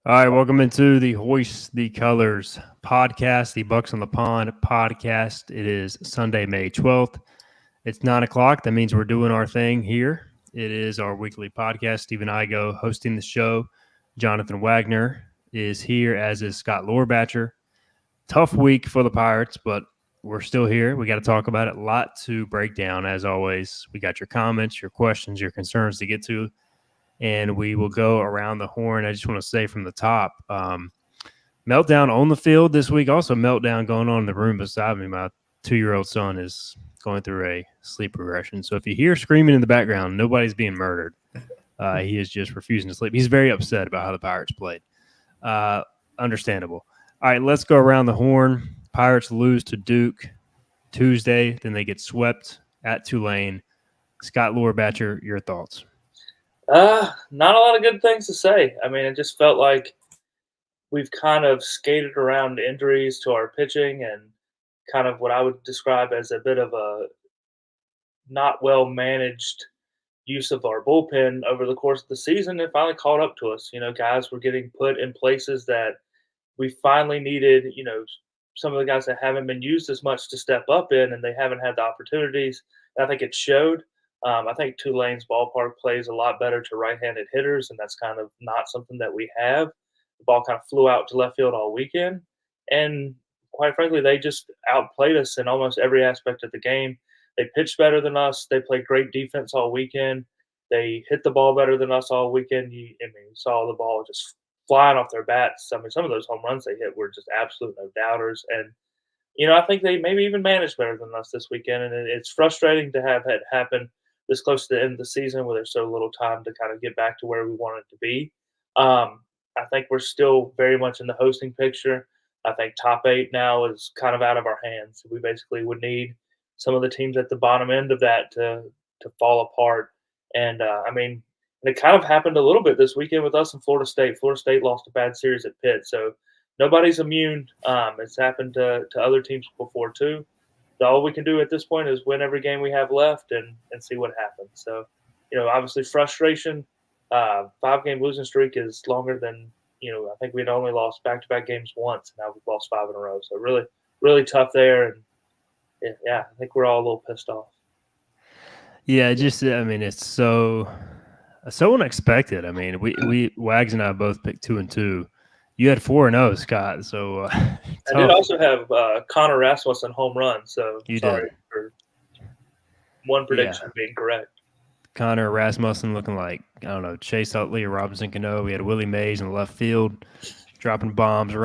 All right, welcome into the Hoist the Colors podcast, the Bucks on the Pond podcast. It is Sunday, May 12th. It's 9 o'clock. That means we're doing our thing here. It is our weekly podcast. Stephen Igo hosting the show. Jonathan Wagner is here, as is Scott Lohrbatcher. Tough week for the Pirates, but we're still here. We got to talk about it. A lot to break down, as always. We got your comments, your questions, your concerns to get to, and we will go around the horn. I just want to say from the top, meltdown on the field this week. Also, meltdown going on in the room beside me. My 2-year-old son is going through a sleep regression. So if you hear screaming in the background, nobody's being murdered. He is just refusing to sleep. He's very upset about how the Pirates played. Understandable. All right, let's go around the horn. Pirates lose to Duke Tuesday. Then they get swept at Tulane. Scott Lohrbatcher, your thoughts? Not a lot of good things to say. I mean, it just felt like we've kind of skated around injuries to our pitching and kind of what I would describe as a bit of a not well managed use of our bullpen over the course of the season. It finally caught up to us. Guys were getting put in places that we finally needed, some of the guys that haven't been used as much to step up in, and they haven't had the opportunities. And I think it showed. I think Tulane's ballpark plays a lot better to right-handed hitters, and that's kind of not something that we have. The ball kind of flew out to left field all weekend, and quite frankly, they just outplayed us in almost every aspect of the game. They pitched better than us. They played great defense all weekend. They hit the ball better than us all weekend. You saw the ball just flying off their bats. I mean, some of those home runs they hit were just absolute no doubters. And I think they maybe even managed better than us this weekend. And it's frustrating to have it happen this close to the end of the season where there's so little time to kind of get back to where we want it to be. I think we're still very much in the hosting picture. I think top eight now is kind of out of our hands. We basically would need some of the teams at the bottom end of that to fall apart. And and it kind of happened a little bit this weekend with us and Florida State. Florida State lost a bad series at Pitt, so nobody's immune. It's happened to other teams before too. So all we can do at this point is win every game we have left and see what happens. So, obviously frustration. 5-game losing streak is longer than I think we'd only lost back-to-back games once. Now we've lost 5 in a row. So really, really tough there. And yeah, I think we're all a little pissed off. Yeah, it's so unexpected. I mean, we Wags and I both picked 2-2. You had 4-0, Scott. So I did also have Connor Rasmussen home run. So you sorry did. for one prediction being correct. Connor Rasmussen looking like, I don't know, Chase Utley or Robinson Cano. We had Willie Mays in the left field dropping bombs,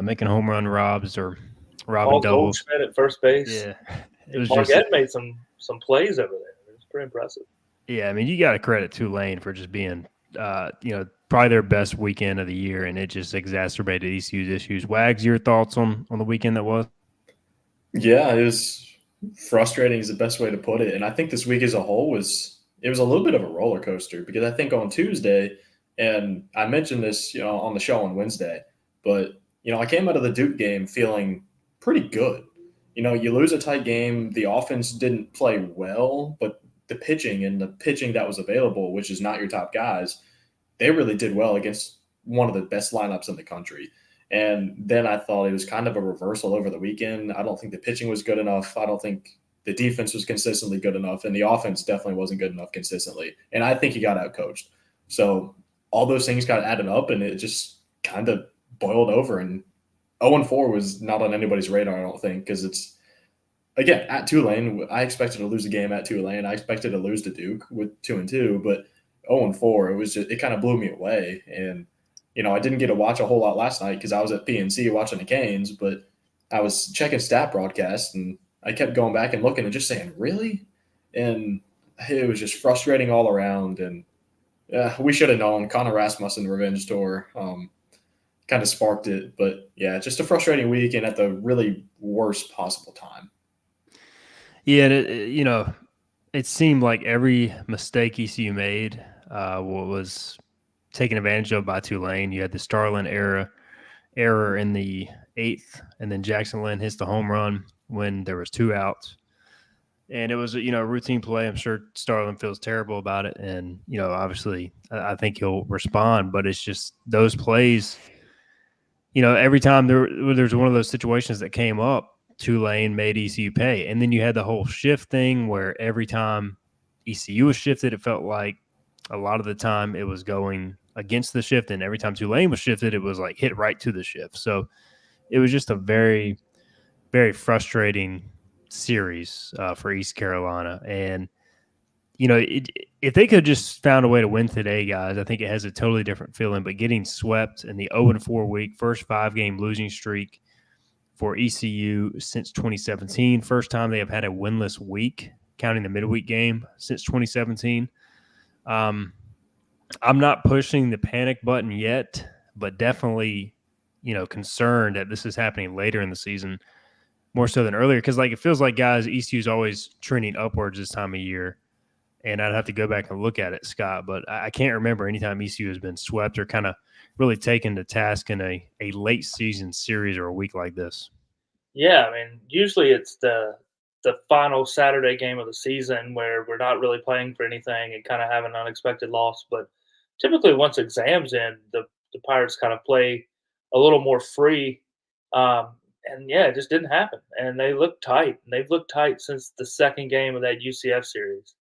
making home run robs or robbing Paul doubles. Goldschmidt at first base. Yeah, it was Marquette made some plays over there. It was pretty impressive. Yeah, I mean, you got to credit Tulane for just being, probably their best weekend of the year, and it just exacerbated ECU's issues. Wags, your thoughts on the weekend that was? Yeah, it was frustrating is the best way to put it. And I think this week as a whole was a little bit of a roller coaster because I think on Tuesday, and I mentioned this, on the show on Wednesday, but I came out of the Duke game feeling pretty good. You lose a tight game, the offense didn't play well, but the pitching that was available, which is not your top guys, they really did well against one of the best lineups in the country. And then I thought it was kind of a reversal over the weekend. I don't think the pitching was good enough. I don't think the defense was consistently good enough, and the offense definitely wasn't good enough consistently. And I think he got outcoached. So all those things got added up, and it just kind of boiled over. And 0-4 was not on anybody's radar, I don't think, because it's, again, at Tulane. I expected to lose a game at Tulane. I expected to lose to Duke with 2-2, but 0-4, it kind of blew me away. And I didn't get to watch a whole lot last night because I was at PNC watching the Canes, but I was checking stat broadcasts and I kept going back and looking and just saying, really? And it was just frustrating all around. And we should have known. Connor Rasmussen revenge tour kind of sparked it. But yeah, just a frustrating week and at the really worst possible time. Yeah, and it seemed like every mistake ECU made was taken advantage of by Tulane. You had the Starlin error in the 8th, and then Jackson Lynn hits the home run when there was 2 outs. And it was, a routine play. I'm sure Starlin feels terrible about it. And, obviously I think he'll respond, but it's just those plays, every time there's one of those situations that came up, Tulane made ECU pay. And then you had the whole shift thing where every time ECU was shifted, it felt like a lot of the time it was going against the shift. And every time Tulane was shifted, it was like hit right to the shift. So it was just a very, very frustrating series for East Carolina. And, if they could just found a way to win today, guys, I think it has a totally different feeling. But getting swept in the 0-4 week, first 5-game losing streak for ECU since 2017, first time they have had a winless week, counting the midweek game since 2017. I'm not pushing the panic button yet, but definitely, concerned that this is happening later in the season more so than earlier. Because it feels like, guys, ECU is always trending upwards this time of year. And I'd have to go back and look at it, Scott, but I can't remember any time ECU has been swept or kind of really taken to task in a late season series or a week like this. Yeah, I mean, usually it's the final Saturday game of the season where we're not really playing for anything and kind of have an unexpected loss. But typically, once exams end, the Pirates kind of play a little more free. And yeah, it just didn't happen. And they look tight. And they've looked tight since the second game of that UCF series.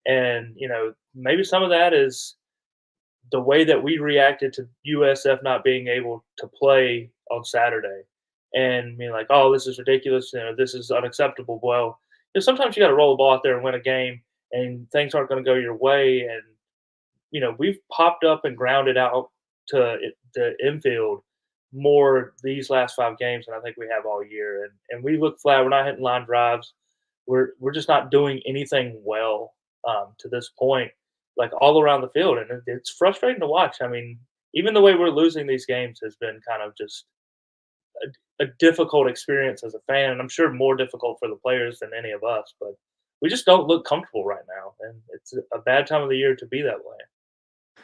And maybe some of that is the way that we reacted to USF not being able to play on Saturday and being like, "Oh, this is ridiculous. This is unacceptable." Well, sometimes you got to roll the ball out there and win a game, and things aren't going to go your way. And we've popped up and grounded out to the infield more these last 5 games than I think we have all year. And we look flat. We're not hitting line drives. We're just not doing anything well to this point, like all around the field, and it's frustrating to watch. I mean, even the way we're losing these games has been kind of just a difficult experience as a fan, and I'm sure more difficult for the players than any of us. But we just don't look comfortable right now, and it's a bad time of the year to be that way.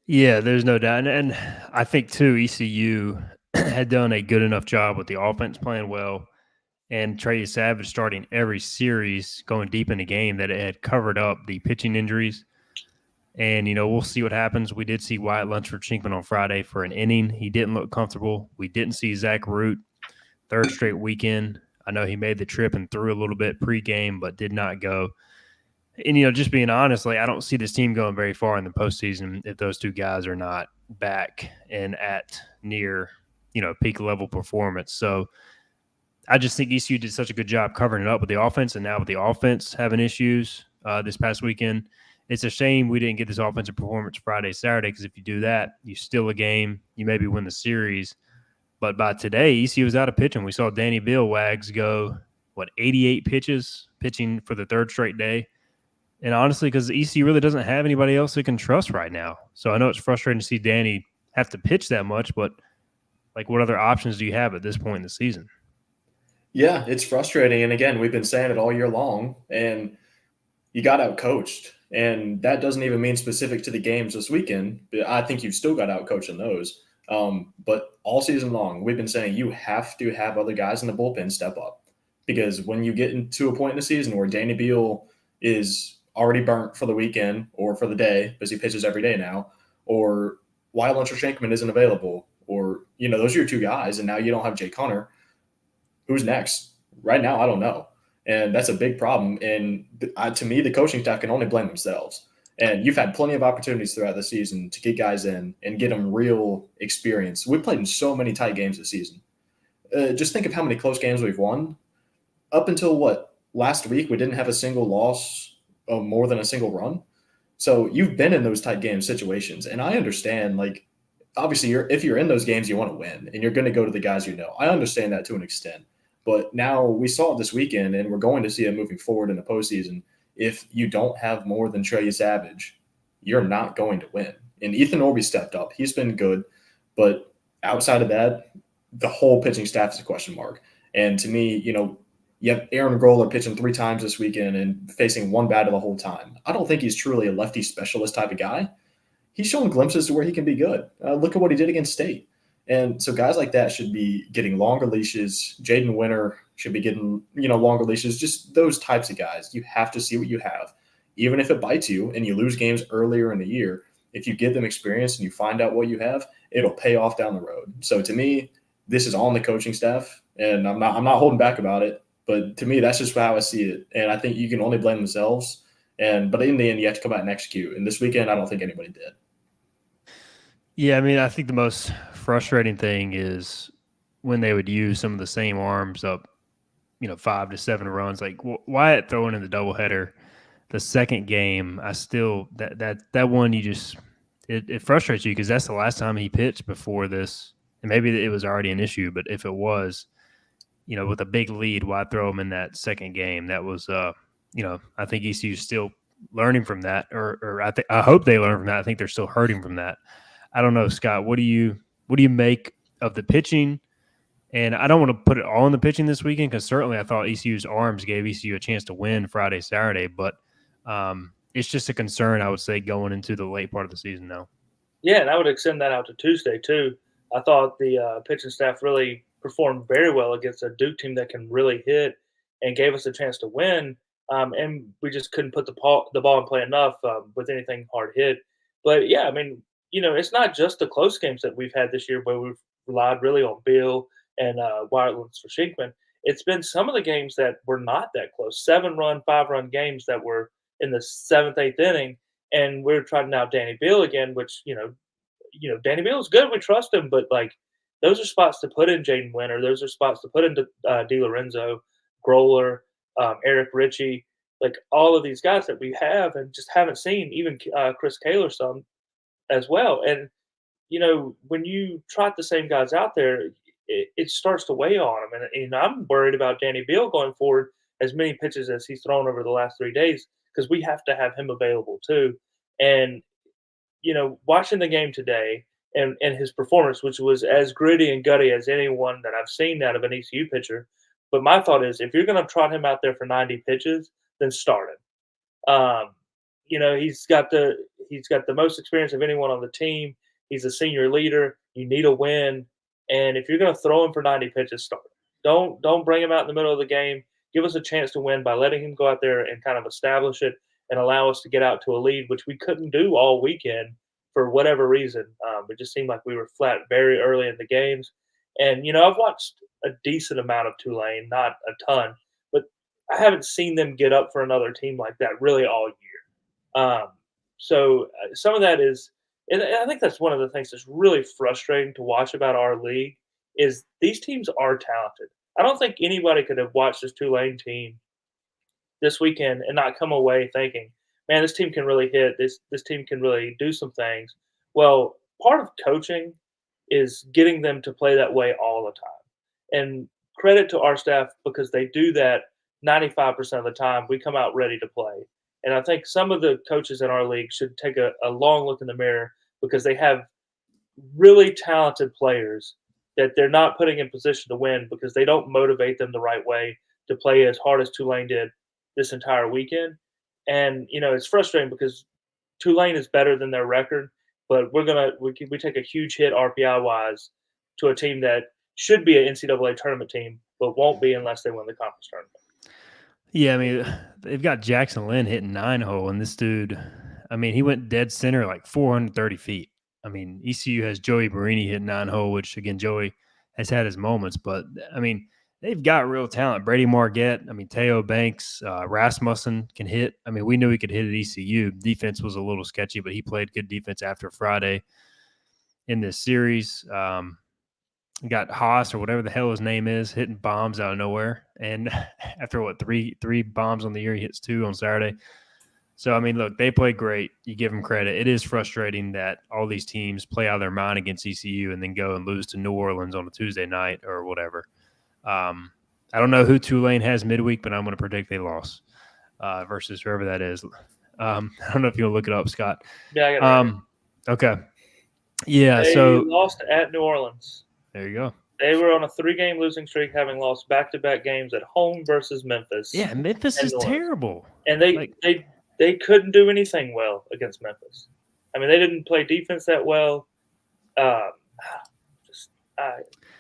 Yeah, there's no doubt. And I think, too, ECU had done a good enough job with the offense playing well and Trey Savage starting every series going deep in the game that it had covered up the pitching injuries. And, we'll see what happens. We did see Wyatt Lunsford-Chinkman on Friday for an inning. He didn't look comfortable. We didn't see Zach Root third straight weekend. I know he made the trip and threw a little bit pregame, but did not go. And, just being honest, I don't see this team going very far in the postseason if those two guys are not back and at near, peak level performance. So I just think ECU did such a good job covering it up with the offense, and now with the offense having issues this past weekend, it's a shame we didn't get this offensive performance Friday, Saturday, because if you do that, you steal a game, you maybe win the series. But by today, ECU was out of pitching. We saw Danny Bill Wags go, 88 pitches, pitching for the third straight day. And honestly, because ECU really doesn't have anybody else they can trust right now. So I know it's frustrating to see Danny have to pitch that much, but what other options do you have at this point in the season? Yeah, it's frustrating. And again, we've been saying it all year long, and you got out-coached. And that doesn't even mean specific to the games this weekend. But I think you've still got out-coached in those. But all season long, we've been saying you have to have other guys in the bullpen step up. Because when you get into a point in the season where Danny Beal is already burnt for the weekend or for the day, because he pitches every day now, or Wyatt Lunsford-Chinkman isn't available, or, those are your two guys, and now you don't have Jake Hunter. Who's next? Right now, I don't know. And that's a big problem. And to me, the coaching staff can only blame themselves. And you've had plenty of opportunities throughout the season to get guys in and get them real experience. We've played in so many tight games this season. Just think of how many close games we've won. Up until last week, we didn't have a single loss of more than a single run. So you've been in those tight game situations. And I understand, obviously, if you're in those games, you want to win, and you're going to go to the guys you know. I understand that to an extent. But now we saw it this weekend, and we're going to see it moving forward in the postseason. If you don't have more than Trey Savage, you're not going to win. And Ethan Orby stepped up. He's been good. But outside of that, the whole pitching staff is a question mark. And to me, you have Aaron Groller pitching 3 times this weekend and facing one batter the whole time. I don't think he's truly a lefty specialist type of guy. He's showing glimpses to where he can be good. Look at what he did against State. And so guys like that should be getting longer leashes. Jaden Winter, should be getting, longer leashes, just those types of guys. You have to see what you have. Even if it bites you and you lose games earlier in the year, if you give them experience and you find out what you have, it'll pay off down the road. So to me, this is on the coaching staff, and I'm not holding back about it. But to me, that's just how I see it. And I think you can only blame themselves. But in the end, you have to come out and execute. And this weekend, I don't think anybody did. Yeah, I mean, I think the most frustrating thing is when they would use some of the same arms up, 5 to 7 runs. Like Wyatt throwing in the doubleheader, the second game, I still that one it frustrates you because that's the last time he pitched before this, and maybe it was already an issue. But if it was, with a big lead, why throw him in that second game? That was, I think ECU's still learning from that, or I hope they learn from that. I think they're still hurting from that. I don't know, Scott. What do you make of the pitching? And I don't want to put it all in the pitching this weekend because certainly I thought ECU's arms gave ECU a chance to win Friday, Saturday, but it's just a concern, I would say, going into the late part of the season now. Yeah, and I would extend that out to Tuesday too. I thought the pitching staff really performed very well against a Duke team that can really hit and gave us a chance to win. And we just couldn't put the ball in play enough with anything hard hit. But yeah, I mean, it's not just the close games that we've had this year where we've relied really on Bill and wireless for Shinkman. It's been some of the games that were not that close, 7-run, 5-run games that were in the 7th, 8th inning, and we're trying out Danny Bill again, which Danny Bill's good. We trust him, but like those are spots to put in Jaden Winter. Those are spots to put into DiLorenzo, Growler, Eric Ritchie, like all of these guys that we have and just haven't seen. Even Chris Kaler some as well. And when you trot the same guys out there, it starts to weigh on them. And I'm worried about Danny Beal going forward as many pitches as he's thrown over the last 3 days because we have to have him available too. And watching the game today and his performance, which was as gritty and gutty as anyone that I've seen out of an ECU pitcher. But my thought is, if you're going to trot him out there for 90 pitches, then start him. He's got the most experience of anyone on the team. He's a senior leader. You need a win, and if you're going to throw him for 90 pitches, start him. Don't bring him out in the middle of the game. Give us a chance to win by letting him go out there and kind of establish it and allow us to get out to a lead, which we couldn't do all weekend for whatever reason. It just seemed like we were flat very early in the games. And, I've watched a decent amount of Tulane, not a ton, but I haven't seen them get up for another team like that really all year. So some of that is, and I think that's one of the things that's really frustrating to watch about our league is these teams are talented. I don't think anybody could have watched this Tulane team this weekend and not come away thinking, man, this team can really hit. This team can really do some things. Well, part of coaching is getting them to play that way all the time. And credit to our staff because they do that 95% of the time. We come out ready to play. And I think some of the coaches in our league should take a long look in the mirror because they have really talented players that they're not putting in position to win because they don't motivate them the right way to play as hard as Tulane did this entire weekend. And, it's frustrating because Tulane is better than their record, but we take a huge hit RPI wise to a team that should be an NCAA tournament team, but won't be unless they win the conference tournament. Yeah, I mean, they've got Jackson Lynn hitting 9-hole, and this dude, I mean, he went dead center like 430 feet. I mean, ECU has Joey Marini hitting 9-hole, which, again, Joey has had his moments. But, I mean, they've got real talent. Brady Margette, I mean, Teo Banks, Rasmussen can hit. I mean, we knew he could hit at ECU. Defense was a little sketchy, but he played good defense after Friday in this series. Got Haas or whatever the hell his name is hitting bombs out of nowhere. And after three bombs on the year, he hits 2 on Saturday. So, I mean, look, they played great. You give them credit. It is frustrating that all these teams play out of their mind against ECU and then go and lose to New Orleans on a Tuesday night or whatever. I don't know who Tulane has midweek, but I'm going to predict they lost versus whoever that is. I don't know if you'll look it up, Scott. Yeah, I got it. Okay. Yeah, they so lost at New Orleans. There you go. They were on a 3-game losing streak, having lost back-to-back games at home versus Memphis. Yeah, Memphis is terrible. And they couldn't do anything well against Memphis. I mean, they didn't play defense that well. I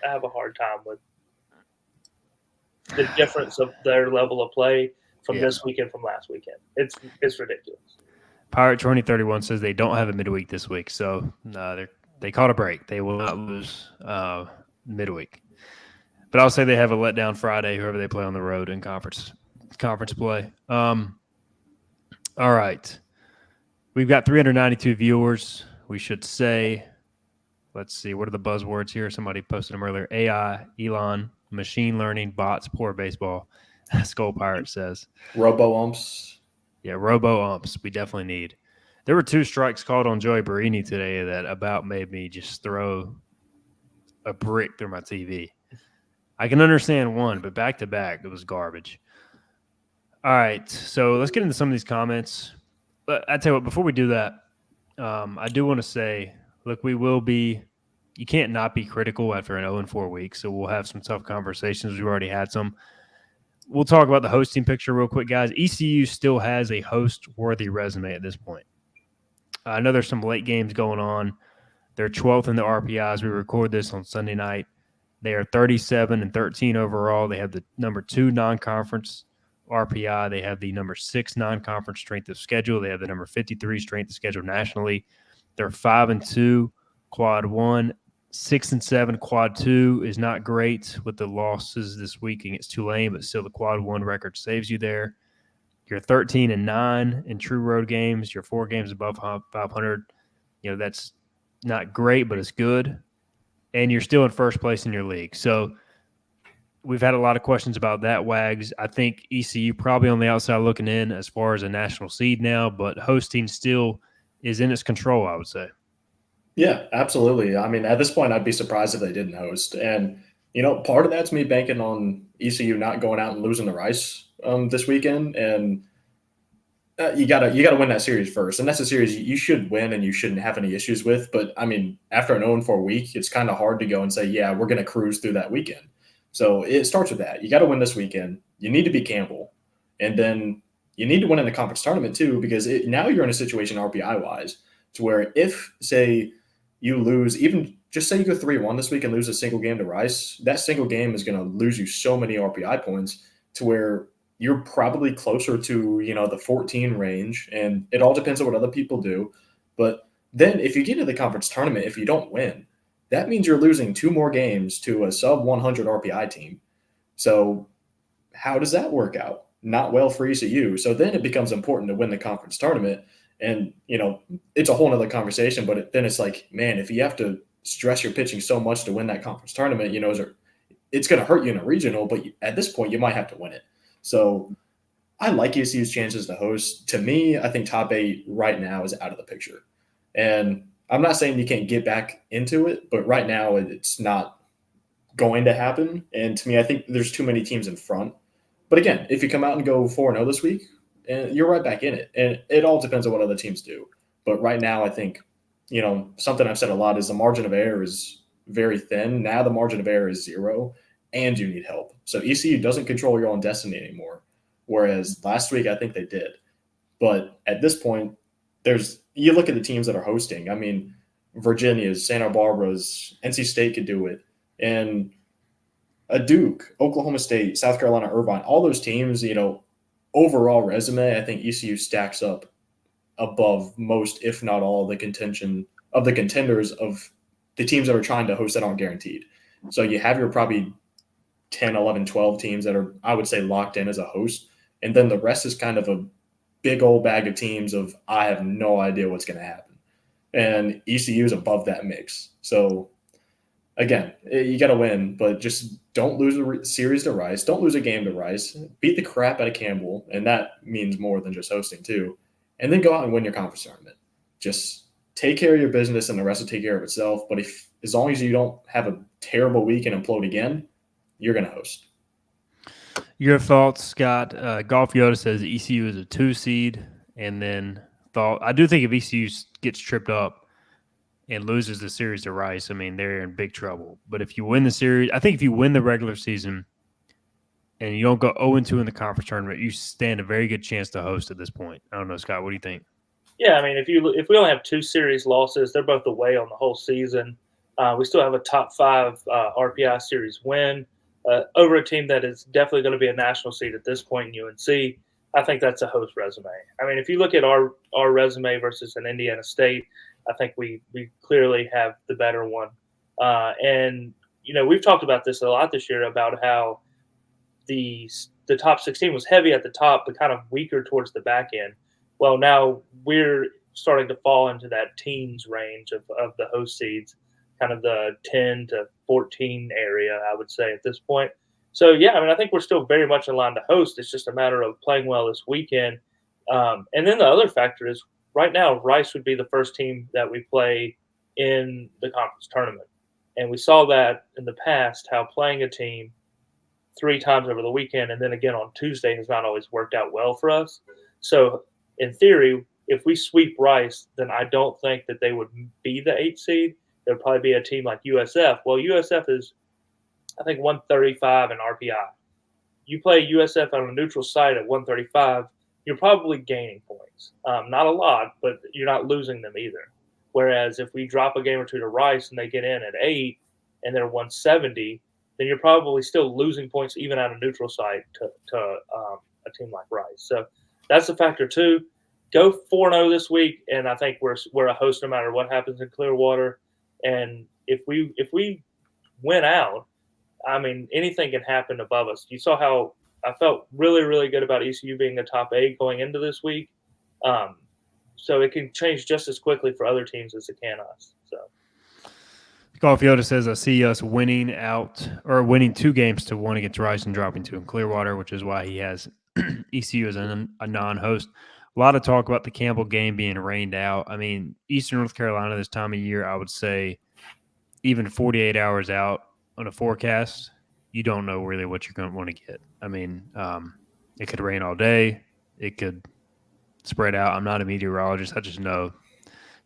have a hard time with the difference of their level of play from Yeah. this weekend from last weekend. It's ridiculous. Pirate 2031 says they don't have a midweek this week, so they caught a break. They will not lose midweek. But I'll say they have a letdown Friday, whoever they play on the road in conference play. All right. We've got 392 viewers. We should say, let's see, what are the buzzwords here? Somebody posted them earlier. AI, Elon, machine learning, bots, poor baseball. Skull Pirate says. Robo-umps. Yeah, robo-umps we definitely need. There were 2 strikes called on Joey Barini today that about made me just throw a brick through my TV. I can understand one, but back-to-back, it was garbage. All right, so let's get into some of these comments. But I tell you what, before we do that, I do want to say, look, you can't not be critical after an 0-4 week, so we'll have some tough conversations. We've already had some. We'll talk about the hosting picture real quick, guys. ECU still has a host-worthy resume at this point. I know there's some late games going on. They're 12th in the RPIs. We record this on Sunday night. They are 37-13 overall. They have the number 2 non-conference RPI. They have the number 6 non-conference strength of schedule. They have the number 53 strength of schedule nationally. They're 5-2 quad 1. 6-7 quad 2 is not great with the losses this week against Tulane, but still the quad 1 record saves you there. You're 13-9 in true road games. You're 4 games above 500. That's not great, but it's good. And you're still in first place in your league. So we've had a lot of questions about that, Wags. I think ECU probably on the outside looking in as far as a national seed now, but hosting still is in its control, I would say. Yeah, absolutely. I mean, at this point, I'd be surprised if they didn't host. And, part of that's me banking on ECU not going out and losing to Rice this weekend. And you gotta win that series first. And that's a series you should win and you shouldn't have any issues with. But, I mean, after an 0-4 week, it's kind of hard to go and say, yeah, we're going to cruise through that weekend. So it starts with that. You got to win this weekend. You need to beat Campbell. And then you need to win in the conference tournament, too, because now you're in a situation RPI-wise to where if, say, you lose, even just say you go 3-1 this week and lose a single game to Rice, that single game is going to lose you so many RPI points to where you're probably closer to, the 14 range. And it all depends on what other people do. But then if you get into the conference tournament, if you don't win, that means you're losing 2 more games to a sub 100 RPI team. So how does that work out? Not well for ECU. So then it becomes important to win the conference tournament. And, it's a whole nother conversation, but then it's like, man, if you have to stress your pitching so much to win that conference tournament, it's going to hurt you in a regional, but at this point you might have to win it. So I like ECU's chances to host. To me, I think top 8 right now is out of the picture. And I'm not saying you can't get back into it, but right now it's not going to happen. And to me, I think there's too many teams in front. But again, if you come out and go 4-0 this week, you're right back in it. And it all depends on what other teams do. But right now, I think, something I've said a lot is the margin of error is very thin. Now the margin of error is 0, and you need help. So ECU doesn't control your own destiny anymore, whereas last week I think they did. But at this point, you look at the teams that are hosting. I mean, Virginia's, Santa Barbara's, NC State could do it. And a Duke, Oklahoma State, South Carolina, Irvine, all those teams, overall resume, I think ECU stacks up above most, if not all, the contenders of the teams that are trying to host that aren't guaranteed. So you have your probably 10, 11, 12 teams that are, I would say, locked in as a host. And then the rest is kind of a big old bag of teams of I have no idea what's going to happen. And ECU is above that mix. So, again, you got to win, but just don't lose a series to Rice. Don't lose a game to Rice. Beat the crap out of Campbell, and that means more than just hosting too. And then go out and win your conference tournament. Just take care of your business, and the rest will take care of itself. But as long as you don't have a terrible week and implode again, you're going to host. Your thoughts, Scott? Golf Yoda says ECU is a 2 seed, and then I do think if ECU gets tripped up and loses the series to Rice, I mean, they're in big trouble. But if you win the series, I think if you win the regular season and you don't go 0-2 in the conference tournament, you stand a very good chance to host at this point. I don't know, Scott, what do you think? Yeah, I mean, if we only have 2 series losses, they're both away on the whole season. We still have a top 5 RPI series win. over a team that is definitely going to be a national seed at this point in UNC. I think that's a host resume. I mean, if you look at our resume versus an Indiana State, I think we clearly have the better one. And we've talked about this a lot this year about how the top 16 was heavy at the top, but kind of weaker towards the back end. Well, now we're starting to fall into that teens range of the host seeds, kind of the 10 to 14 area, I would say at this point. So, yeah, I mean, I think we're still very much in line to host. It's just a matter of playing well this weekend. And then the other factor is right now, Rice would be the first team that we play in the conference tournament. And we saw that in the past, how playing a team 3 times over the weekend and then again on Tuesday has not always worked out well for us. So, in theory, if we sweep Rice, then I don't think that they would be the 8th seed. There would probably be a team like USF. Well, USF is, I think, 135 in RPI. You play USF on a neutral site at 135, you're probably gaining points. Not a lot, but you're not losing them either. Whereas if we drop a game or two to Rice and they get in at 8 and they're 170, then you're probably still losing points even at a neutral site to a team like Rice. So that's a factor too. Go 4-0 this week, and I think we're a host no matter what happens in Clearwater. And if we win out, I mean, anything can happen above us. You saw how I felt really, really good about ECU being the top 8 going into this week. So it can change just as quickly for other teams as it can us. So. Caulfield says, I see us winning 2 games to 1 against Rice and dropping 2 in Clearwater, which is why he has ECU as a non-host. A lot of talk about the Campbell game being rained out. I mean, Eastern North Carolina this time of year, I would say even 48 hours out on a forecast, you don't know really what you're going to want to get. I mean, it could rain all day. It could spread out. I'm not a meteorologist. I just know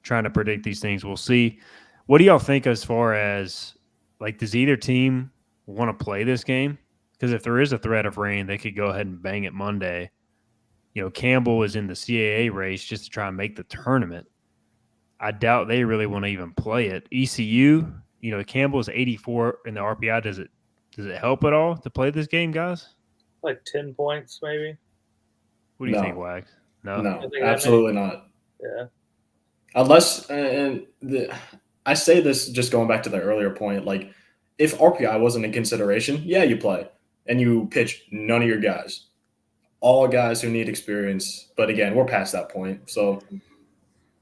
trying to predict these things. We'll see. What do y'all think as far as, like, does either team want to play this game? Because if there is a threat of rain, they could go ahead and bang it Monday. Campbell is in the CAA race just to try and make the tournament. I doubt they really want to even play it. ECU, Campbell is 84 in the RPI. Does it help at all to play this game, guys? Like 10 points, maybe. What do you think, Wags? No, absolutely not. Yeah. Unless, I say this just going back to the earlier point, like, if RPI wasn't in consideration, yeah, you play. And you pitch none of your guys. All guys who need experience. But again, we're past that point. So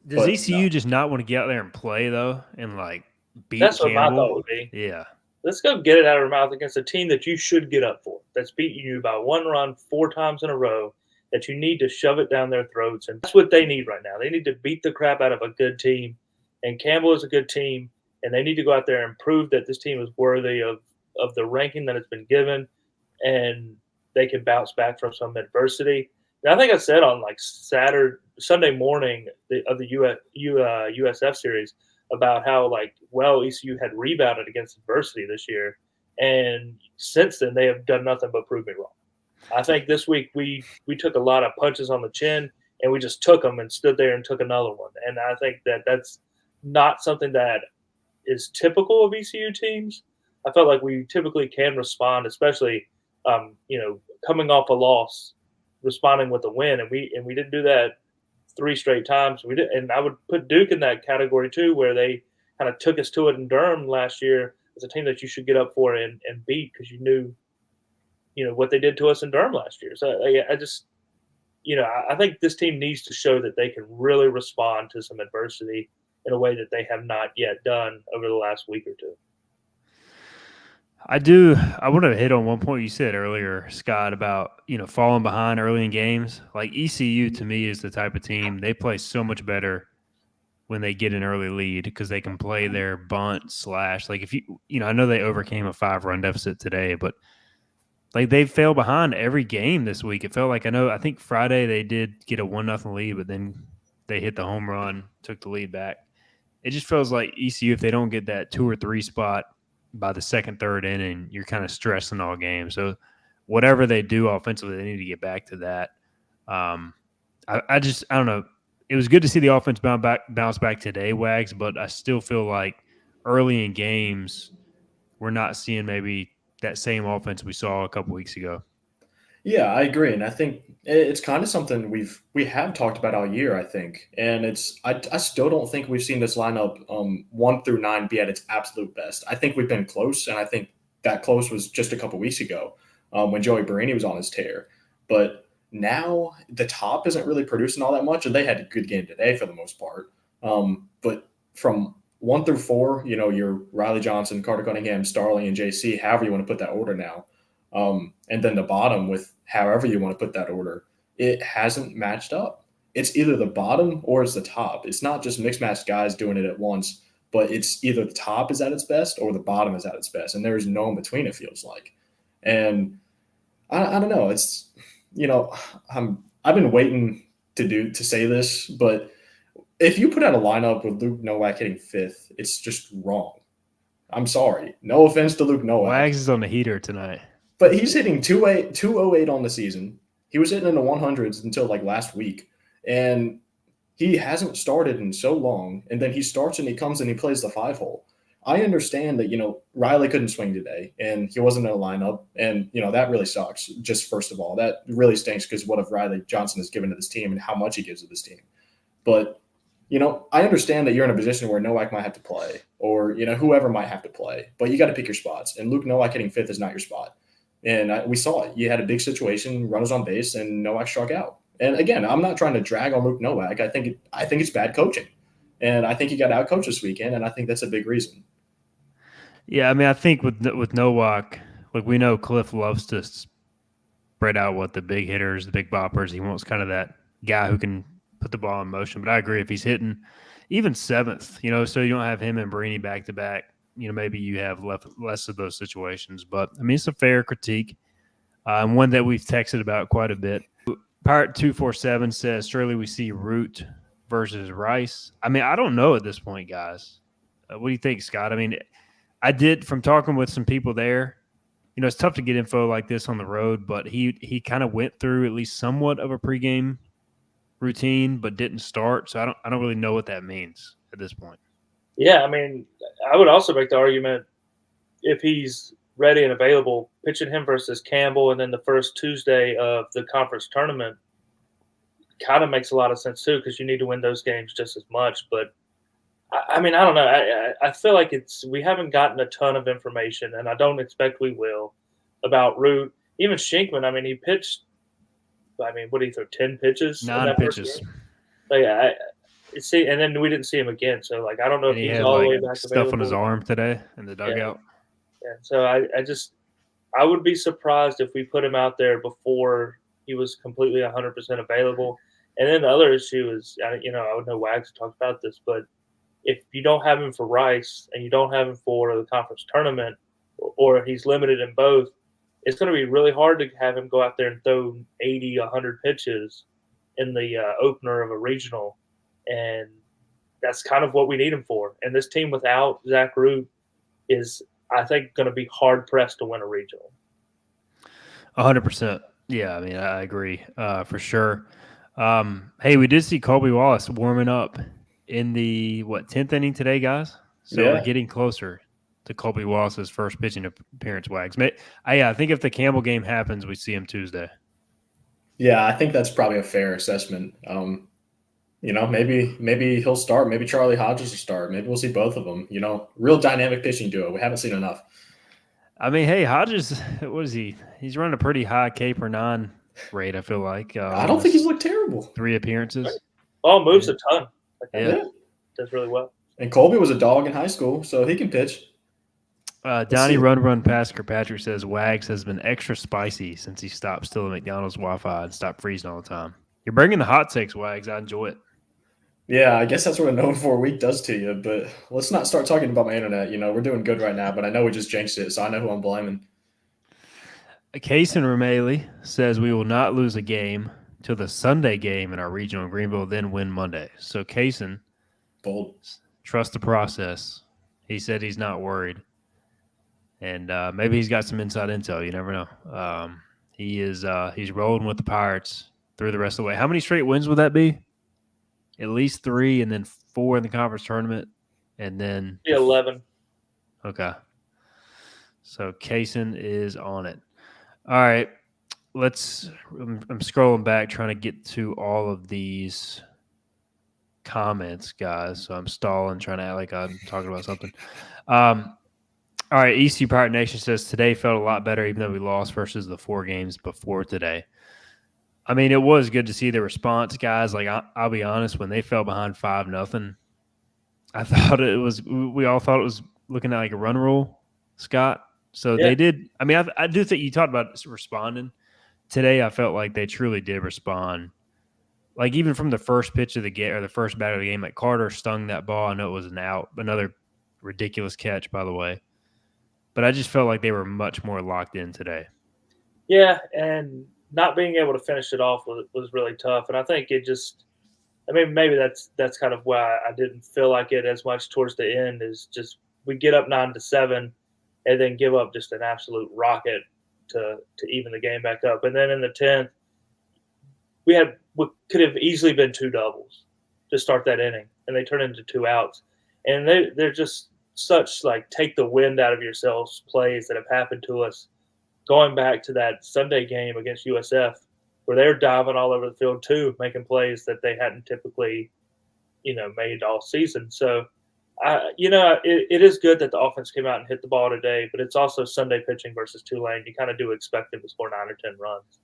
does ECU just not want to get out there and play, though, and, like, beat That's Campbell? what my thought would be. Yeah. Let's go get it out of our mouth against a team that you should get up for, that's beating you by 1 run 4 times in a row, that you need to shove it down their throats. And that's what they need right now. They need to beat the crap out of a good team. And Campbell is a good team, and they need to go out there and prove that this team is worthy of the ranking that has been given, and they can bounce back from some adversity. And I think I said on, like, Sunday morning of the USF series about how, like, well, ECU had rebounded against adversity this year. And since then, they have done nothing but prove me wrong. I think this week we took a lot of punches on the chin, and we just took them and stood there and took another one. And I think that that's not something that is typical of ECU teams. I felt like we typically can respond, especially coming off a loss, responding with a win, and we didn't do that 3 straight times. We did, and I would put Duke in that category too, where they kind of took us to it in Durham last year as a team that you should get up for and beat, because you knew what they did to us in Durham last year. So I just I think this team needs to show that they can really respond to some adversity in a way that they have not yet done over the last week or two. I want to hit on one point you said earlier, Scott, about, falling behind early in games. Like, ECU to me is the type of team, they play so much better when they get an early lead, because they can play their bunt / like, if I know they overcame a 5-run deficit today, but, like, they fell behind every game this week. It felt like, I think Friday they did get a 1-0 lead, but then they hit the home run, took the lead back. It just feels like ECU, if they don't get that 2 or 3 spot by the 2nd, 3rd inning, you're kind of stressing all game. So whatever they do offensively, they need to get back to that. I don't know. It was good to see the offense bounce back today, Wags, but I still feel like early in games we're not seeing maybe that same offense we saw a couple weeks ago. Yeah, I agree, and I think it's kind of something we have talked about all year. I think, and I still don't think we've seen this lineup 1 through 9 be at its absolute best. I think we've been close, and I think that close was just a couple weeks ago when Joey Barini was on his tear. But now the top isn't really producing all that much, and they had a good game today for the most part. But from 1 through 4, your Riley Johnson, Carter Cunningham, Starling, and JC, however you want to put that order now. And then the bottom with however you want to put that order, it hasn't matched up. It's either the bottom or it's the top. It's not just mixed match guys doing it at once, but it's either the top is at its best or the bottom is at its best. And there is no in between, it feels like. And I don't know. It's, I've been waiting to say this, but if you put out a lineup with Luke Nowak hitting 5th, it's just wrong. I'm sorry. No offense to Luke Nowak. Wags is on the heater tonight. But he's hitting 208 on the season. He was hitting in the 100s until like last week. And he hasn't started in so long. And then he starts and he comes and he plays the 5-hole. I understand that, Riley couldn't swing today and he wasn't in a lineup. And, that really sucks. Just first of all, that really stinks because what if Riley Johnson has given to this team and how much he gives to this team. But, I understand that you're in a position where Nowak might have to play or, whoever might have to play. But you got to pick your spots. And Luke Nowak hitting 5th is not your spot. And we saw it. You had a big situation, runners on base, and Nowak struck out. And again, I'm not trying to drag on Luke Nowak. I think it's bad coaching, and I think he got outcoached this weekend, and I think that's a big reason. Yeah, I mean, I think with Nowak, like we know Cliff loves to spread out what the big hitters, the big boppers. He wants kind of that guy who can put the ball in motion. But I agree, if he's hitting even 7th, so you don't have him and Barini back to back. Maybe you have less of those situations. But, I mean, it's a fair critique and one that we've texted about quite a bit. Pirate 247 says, surely we see Root versus Rice. I mean, I don't know at this point, guys. What do you think, Scott? I mean, I did, from talking with some people there, it's tough to get info like this on the road, but he kind of went through at least somewhat of a pregame routine but didn't start. So I don't really know what that means at this point. Yeah, I mean, I would also make the argument if he's ready and available, pitching him versus Campbell and then the first Tuesday of the conference tournament kind of makes a lot of sense too because you need to win those games just as much. But, I mean, I don't know. I feel like we haven't gotten a ton of information, and I don't expect we will, about Root. Even Shinkman, I mean, he pitched, what did he throw, 10 pitches? 9 pitches. Yeah, and then we didn't see him again. So, I don't know if he he's had, all the way back stuff available. on his arm today in the dugout. Yeah. So I would be surprised if we put him out there before he was completely 100% available. And then the other issue is, I would know Wags talked about this, but if you don't have him for Rice and you don't have him for the conference tournament, or he's limited in both, it's going to be really hard to have him go out there and throw 80, 100 pitches in the opener of a regional. And that's kind of what we need him for. And this team without Zach Root is, I think, going to be hard-pressed to win a regional. 100%. Yeah, I mean, I agree for sure. Hey, we did see Colby Wallace warming up in the, 10th inning today, guys? So We're getting closer to Colby Wallace's first pitching appearance, Wags. I think if the Campbell game happens, we see him Tuesday. Yeah, I think that's probably a fair assessment. Maybe he'll start. Maybe Charlie Hodges will start. Maybe we'll see both of them. Real dynamic pitching duo. We haven't seen enough. I mean, hey, Hodges, what is he? He's running a pretty high K/9 rate, I feel like. I don't think he's looked terrible. 3 appearances. Oh, moves a ton. Yeah. Does really well. And Colby was a dog in high school, so he can pitch. Donnie Run Past Kirkpatrick says Wags has been extra spicy since he stopped stealing McDonald's Wi-Fi and stopped freezing all the time. You're bringing the hot takes, Wags. I enjoy it. Yeah, I guess that's what a known for a week does to you. But let's not start talking about my internet. We're doing good right now, but I know we just jinxed it, so I know who I'm blaming. Kaysen Romeli says we will not lose a game till the Sunday game in our regional in Greenville, then win Monday. So Kaysen, bold, trust the process. He said he's not worried. And maybe he's got some inside intel. You never know. He's rolling with the Pirates through the rest of the way. How many straight wins would that be? At least 3, and then 4 in the conference tournament, and then 11. Okay. So Kaysen is on it. All right. I'm scrolling back trying to get to all of these comments, guys. So I'm stalling, trying to act like I'm talking about something. All right, ECU Pirate Nation says today felt a lot better, even though we lost versus the 4 games before today. I mean, it was good to see the response, guys. Like I'll be honest, when they fell behind 5-0, I thought it was. We all thought it was looking at like a run rule, Scott. So they did. I mean, I do think you talked about responding today. I felt like they truly did respond. Like even from the first pitch of the game or the first bat of the game, like Carter stung that ball. I know it was an out. Another ridiculous catch, by the way. But I just felt like they were much more locked in today. Yeah, and not being able to finish it off was really tough. And I think it just, I mean, maybe that's kind of why I didn't feel like it as much towards the end. Is just we get up 9-7, and then give up just an absolute rocket to even the game back up. And then in the 10th, we could have easily been 2 doubles to start that inning, and they turn into 2 outs. And they're just such like take the wind out of yourselves plays that have happened to us going back to that Sunday game against USF where they're diving all over the field too, making plays that they hadn't typically, made all season. So, it is good that the offense came out and hit the ball today, but it's also Sunday pitching versus Tulane. You kind of do expect them to score 9 or 10 runs.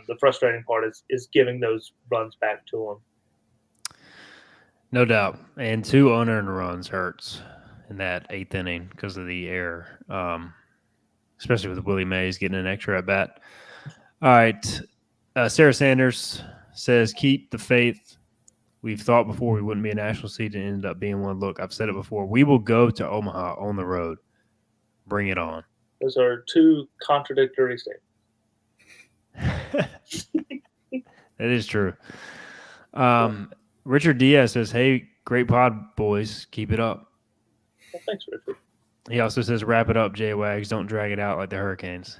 The frustrating part is giving those runs back to them. No doubt. And 2 unearned runs hurts in that 8th inning because of the error, especially with Willie Mays getting an extra at bat. All right. Sarah Sanders says, keep the faith. We've thought before we wouldn't be a national seed and ended up being one. Look, I've said it before. We will go to Omaha on the road. Bring it on. Those are 2 contradictory statements. That is true. Richard Diaz says, hey, great pod, boys. Keep it up. Well, thanks, Richard. He also says, wrap it up, J-Wags. Don't drag it out like the Hurricanes.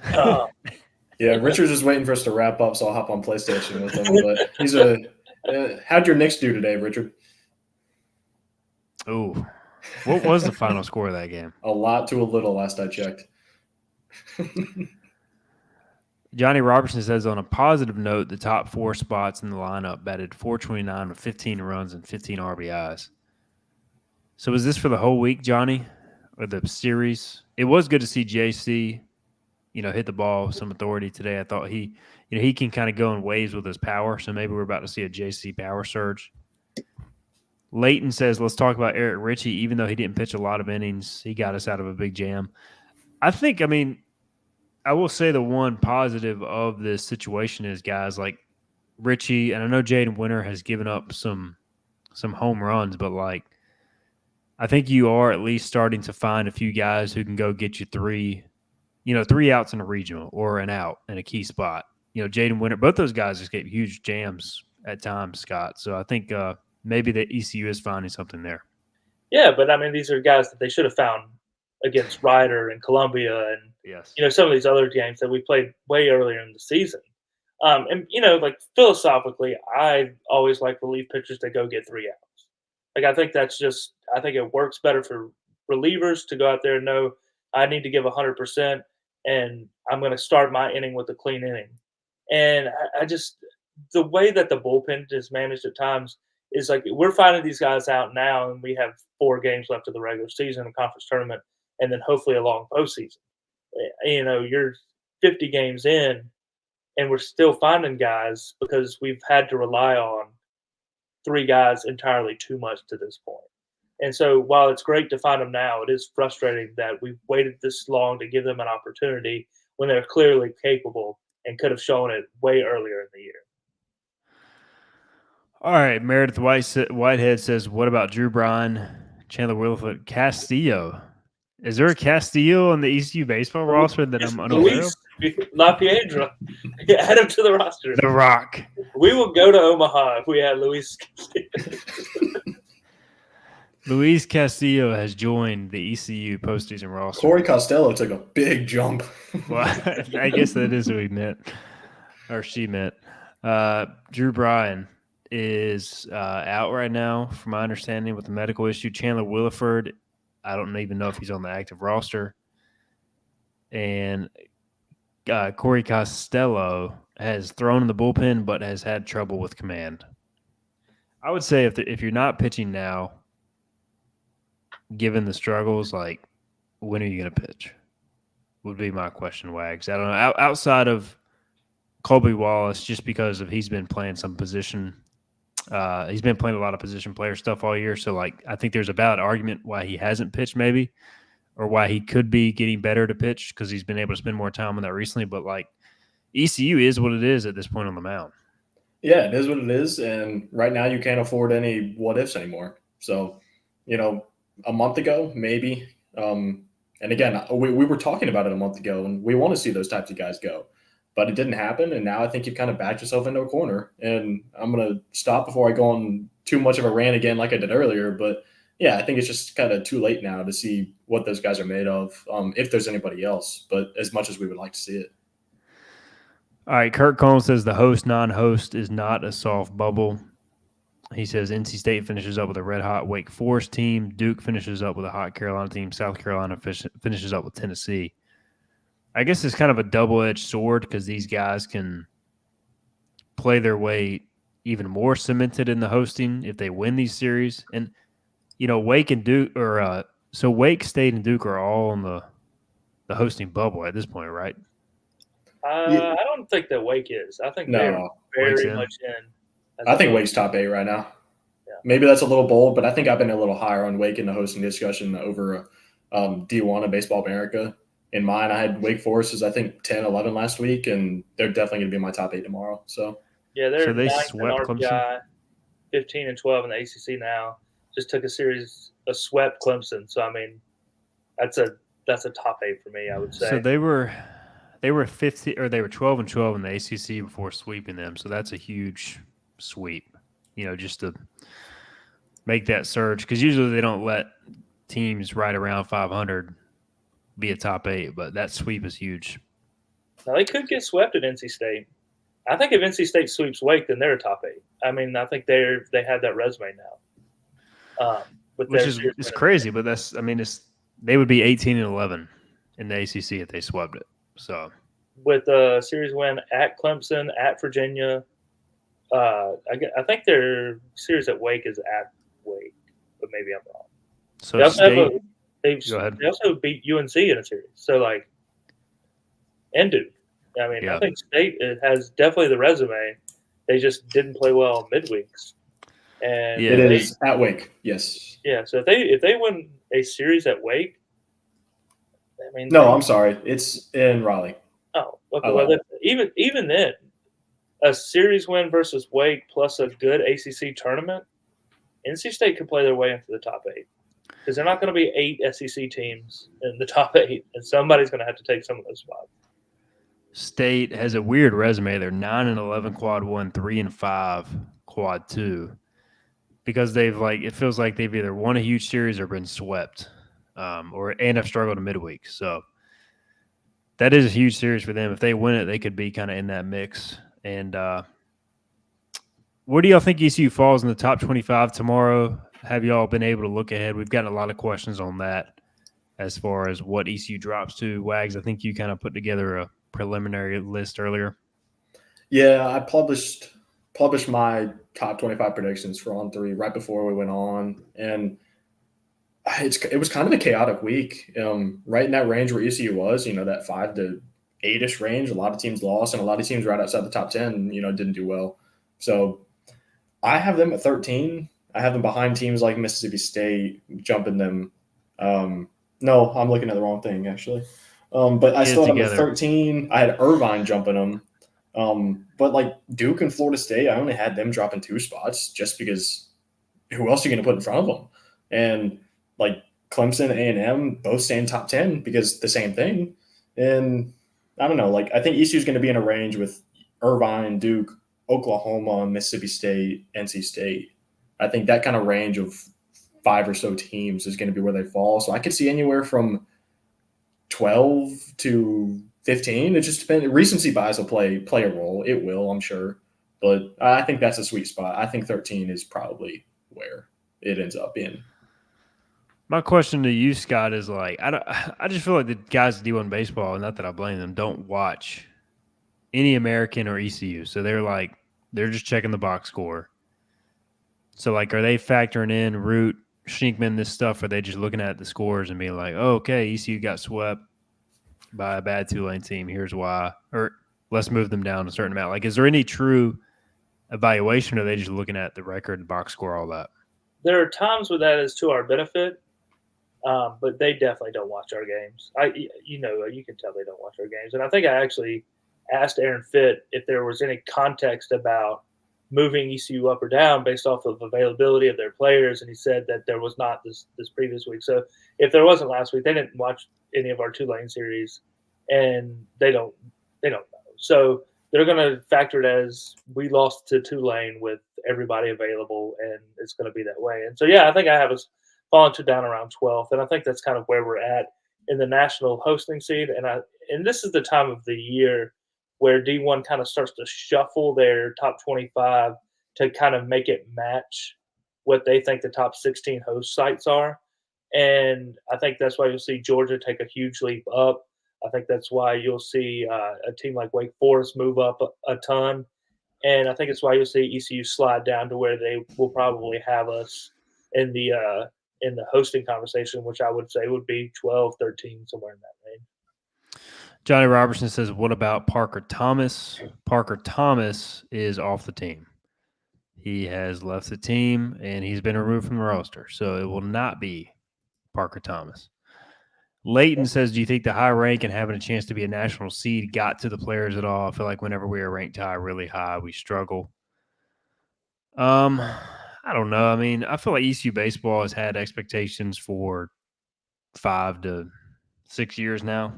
Yeah, Richard's just waiting for us to wrap up, so I'll hop on PlayStation with him. But he's how'd your Knicks do today, Richard? Ooh. What was the final score of that game? A lot to a little, last I checked. Johnny Robertson says, on a positive note, the top 4 spots in the lineup batted .429 with 15 runs and 15 RBIs. So is this for the whole week, Johnny, or the series? It was good to see JC, hit the ball with some authority today. I thought he can kind of go in waves with his power, so maybe we're about to see a JC power surge. Leighton says, let's talk about Eric Ritchie. Even though he didn't pitch a lot of innings, he got us out of a big jam. I will say the one positive of this situation is guys like Ritchie, and I know Jaden Winter has given up some home runs, but like I think you are at least starting to find a few guys who can go get you 3 outs in a regional or an out in a key spot. Jaden Winter, both those guys escape huge jams at times, Scott. So I think maybe the ECU is finding something there. Yeah, but I mean, these are guys that they should have found against Ryder and Columbia and yes, some of these other games that we played way earlier in the season. And like philosophically, I always like relief pitchers that go get 3 outs. Like I think it works better for relievers to go out there and know I need to give 100%, and I'm going to start my inning with a clean inning. And I just the way that the bullpen is managed at times is like we're finding these guys out now, and we have 4 games left of the regular season, a conference tournament, and then hopefully a long postseason. You're 50 games in, and we're still finding guys because we've had to rely on 3 guys entirely too much to this point. And so while it's great to find them now, it is frustrating that we've waited this long to give them an opportunity when they're clearly capable and could have shown it way earlier in the year. All right, Meredith Whitehead says, what about Drew Bryan, Chandler Williford, Castillo? Is there a Castillo on the ECU baseball roster that I'm unaware of? La Piedra. Add him to the roster. The Rock. We will go to Omaha if we had Luis Castillo. Luis Castillo has joined the ECU postseason roster. Corey Costello took a big jump. Well, I guess that is what he meant, or she meant. Drew Bryan is out right now, from my understanding, with a medical issue. Chandler Williford, I don't even know if he's on the active roster. and Corey Costello has thrown in the bullpen but has had trouble with command. I would say if you're not pitching now, given the struggles, like when are you going to pitch? Would be my question, Wags. I don't know. Outside of Colby Wallace, just because he's been playing some position. He's been playing a lot of position player stuff all year. So, like, I think there's a valid argument why he hasn't pitched maybe, or why he could be getting better to pitch because he's been able to spend more time on that recently. But, like, ECU is what it is at this point on the mound. Yeah, it is what it is. And right now you can't afford any what ifs anymore. So, a month ago, maybe. And again, we were talking about it a month ago, and we want to see those types of guys go. But it didn't happen, and now I think you've kind of backed yourself into a corner. And I'm going to stop before I go on too much of a rant again like I did earlier. But, yeah, I think it's just kind of too late now to see what those guys are made of, if there's anybody else, but as much as we would like to see it. All right, Kurt Cohn says the host non-host is not a soft bubble. He says NC State finishes up with a red-hot Wake Forest team. Duke finishes up with a hot Carolina team. South Carolina finishes up with Tennessee. I guess it's kind of a double-edged sword because these guys can play their way even more cemented in the hosting if they win these series. And, Wake and Duke so Wake State and Duke are all on the hosting bubble at this point, right? I don't think that Wake is. I think they're very much in. I think Wake's top 8 right now. Yeah. Maybe that's a little bold, but I think I've been a little higher on Wake in the hosting discussion over D1 of Baseball America. In mine, I had Wake Forest as I think 10, 11 last week, and they're definitely going to be in my top 8 tomorrow. So yeah, they're they ninth swept in RPI, 15 and 12 in the ACC now. Just took a swept Clemson. So I mean, that's a top 8 for me, I would say. So they were 50 or they were 12 and 12 in the ACC before sweeping them. So that's a huge sweep, just to make that surge, because usually they don't let teams right around 500 be a top 8, but that sweep is huge. Now they could get swept at NC State. I think if NC State sweeps Wake, then they're a top 8. I mean, I think they have that resume now. Which is it's crazy, but they would be 18 and 11 in the ACC if they swept it. So with a series win at Clemson, at Virginia, I think their series at Wake is at Wake, but maybe I'm wrong. So they also beat UNC in a series. So and Duke. I mean, I think State has definitely the resume. They just didn't play well midweeks. And it is at Wake, yes. Yeah, so if they win a series at Wake, I mean, I'm sorry, it's in Raleigh. Oh, okay. Well, even then, a series win versus Wake plus a good ACC tournament, NC State could play their way into the top 8 because they're not going to be 8 SEC teams in the top 8, and somebody's going to have to take some of those spots. State has a weird resume. They're 9 and 11 quad 1, 3 and 5 quad 2, because it feels like they've either won a huge series or been swept, and have struggled in midweek. So that is a huge series for them. If they win it, they could be kind of in that mix. And where do y'all think ECU falls in the top 25 tomorrow? Have y'all been able to look ahead? We've gotten a lot of questions on that as far as what ECU drops to. Wags, I think you kind of put together a preliminary list earlier. Yeah, I published my top 25 predictions for On 3 right before we went on, and it was kind of a chaotic week. Right in that range where ECU was, that 5 to 8-ish range. A lot of teams lost, and a lot of teams right outside the top 10, didn't do well. So I have them at 13. I have them behind teams like Mississippi State, jumping them. No, I'm looking at the wrong thing, actually. But I still have them at 13. I had Irvine jumping them. But Duke and Florida State, I only had them dropping 2 spots just because who else are you going to put in front of them? And Clemson, A&M, both staying top 10 because the same thing. And I don't know. I think ECU is going to be in a range with Irvine, Duke, Oklahoma, Mississippi State, NC State. I think that kind of range of 5 or so teams is going to be where they fall. So I could see anywhere from 12 to 15. It just depends. Recency bias will play a role. It will, I'm sure. But I think that's a sweet spot. I think 13 is probably where it ends up being. My question to you, Scott, is like I just feel like the guys that D1 baseball, not that I blame them, don't watch any American or ECU. So they're just checking the box score. So like, are they factoring in Root, Shinkman, this stuff? Or are they just looking at the scores and being like, oh, okay, ECU got swept by a bad Tulane team. Here's why. Or let's move them down a certain amount. Like, is there any true evaluation, or are they just looking at the record, box score, all that? There are times where that is to our benefit, but they definitely don't watch our games. You can tell they don't watch our games. And I think I actually asked Aaron Fitt if there was any context about moving ECU up or down based off of availability of their players, and he said that there was not this previous week. So if there wasn't last week, they didn't watch any of our Tulane series, and they don't know. So they're going to factor it as we lost to Tulane with everybody available, and it's going to be that way. And so, yeah, I think I have us falling to down around 12th, and I think that's kind of where we're at in the national hosting seed. And this is the time of the year where D1 kind of starts to shuffle their top 25 to kind of make it match what they think the top 16 host sites are. And I think that's why you'll see Georgia take a huge leap up. I think that's why you'll see a team like Wake Forest move up a ton. And I think it's why you'll see ECU slide down to where they will probably have us in the hosting conversation, which I would say would be 12, 13, somewhere in that range. Johnny Robertson says, what about Parker Thomas? Parker Thomas is off the team. He has left the team, and he's been removed from the roster. So it will not be Parker Thomas. Leighton says, do you think the high rank and having a chance to be a national seed got to the players at all? I feel like whenever we are ranked high, really high, we struggle. I don't know. I mean, I feel like ECU baseball has had expectations for 5 to 6 years now.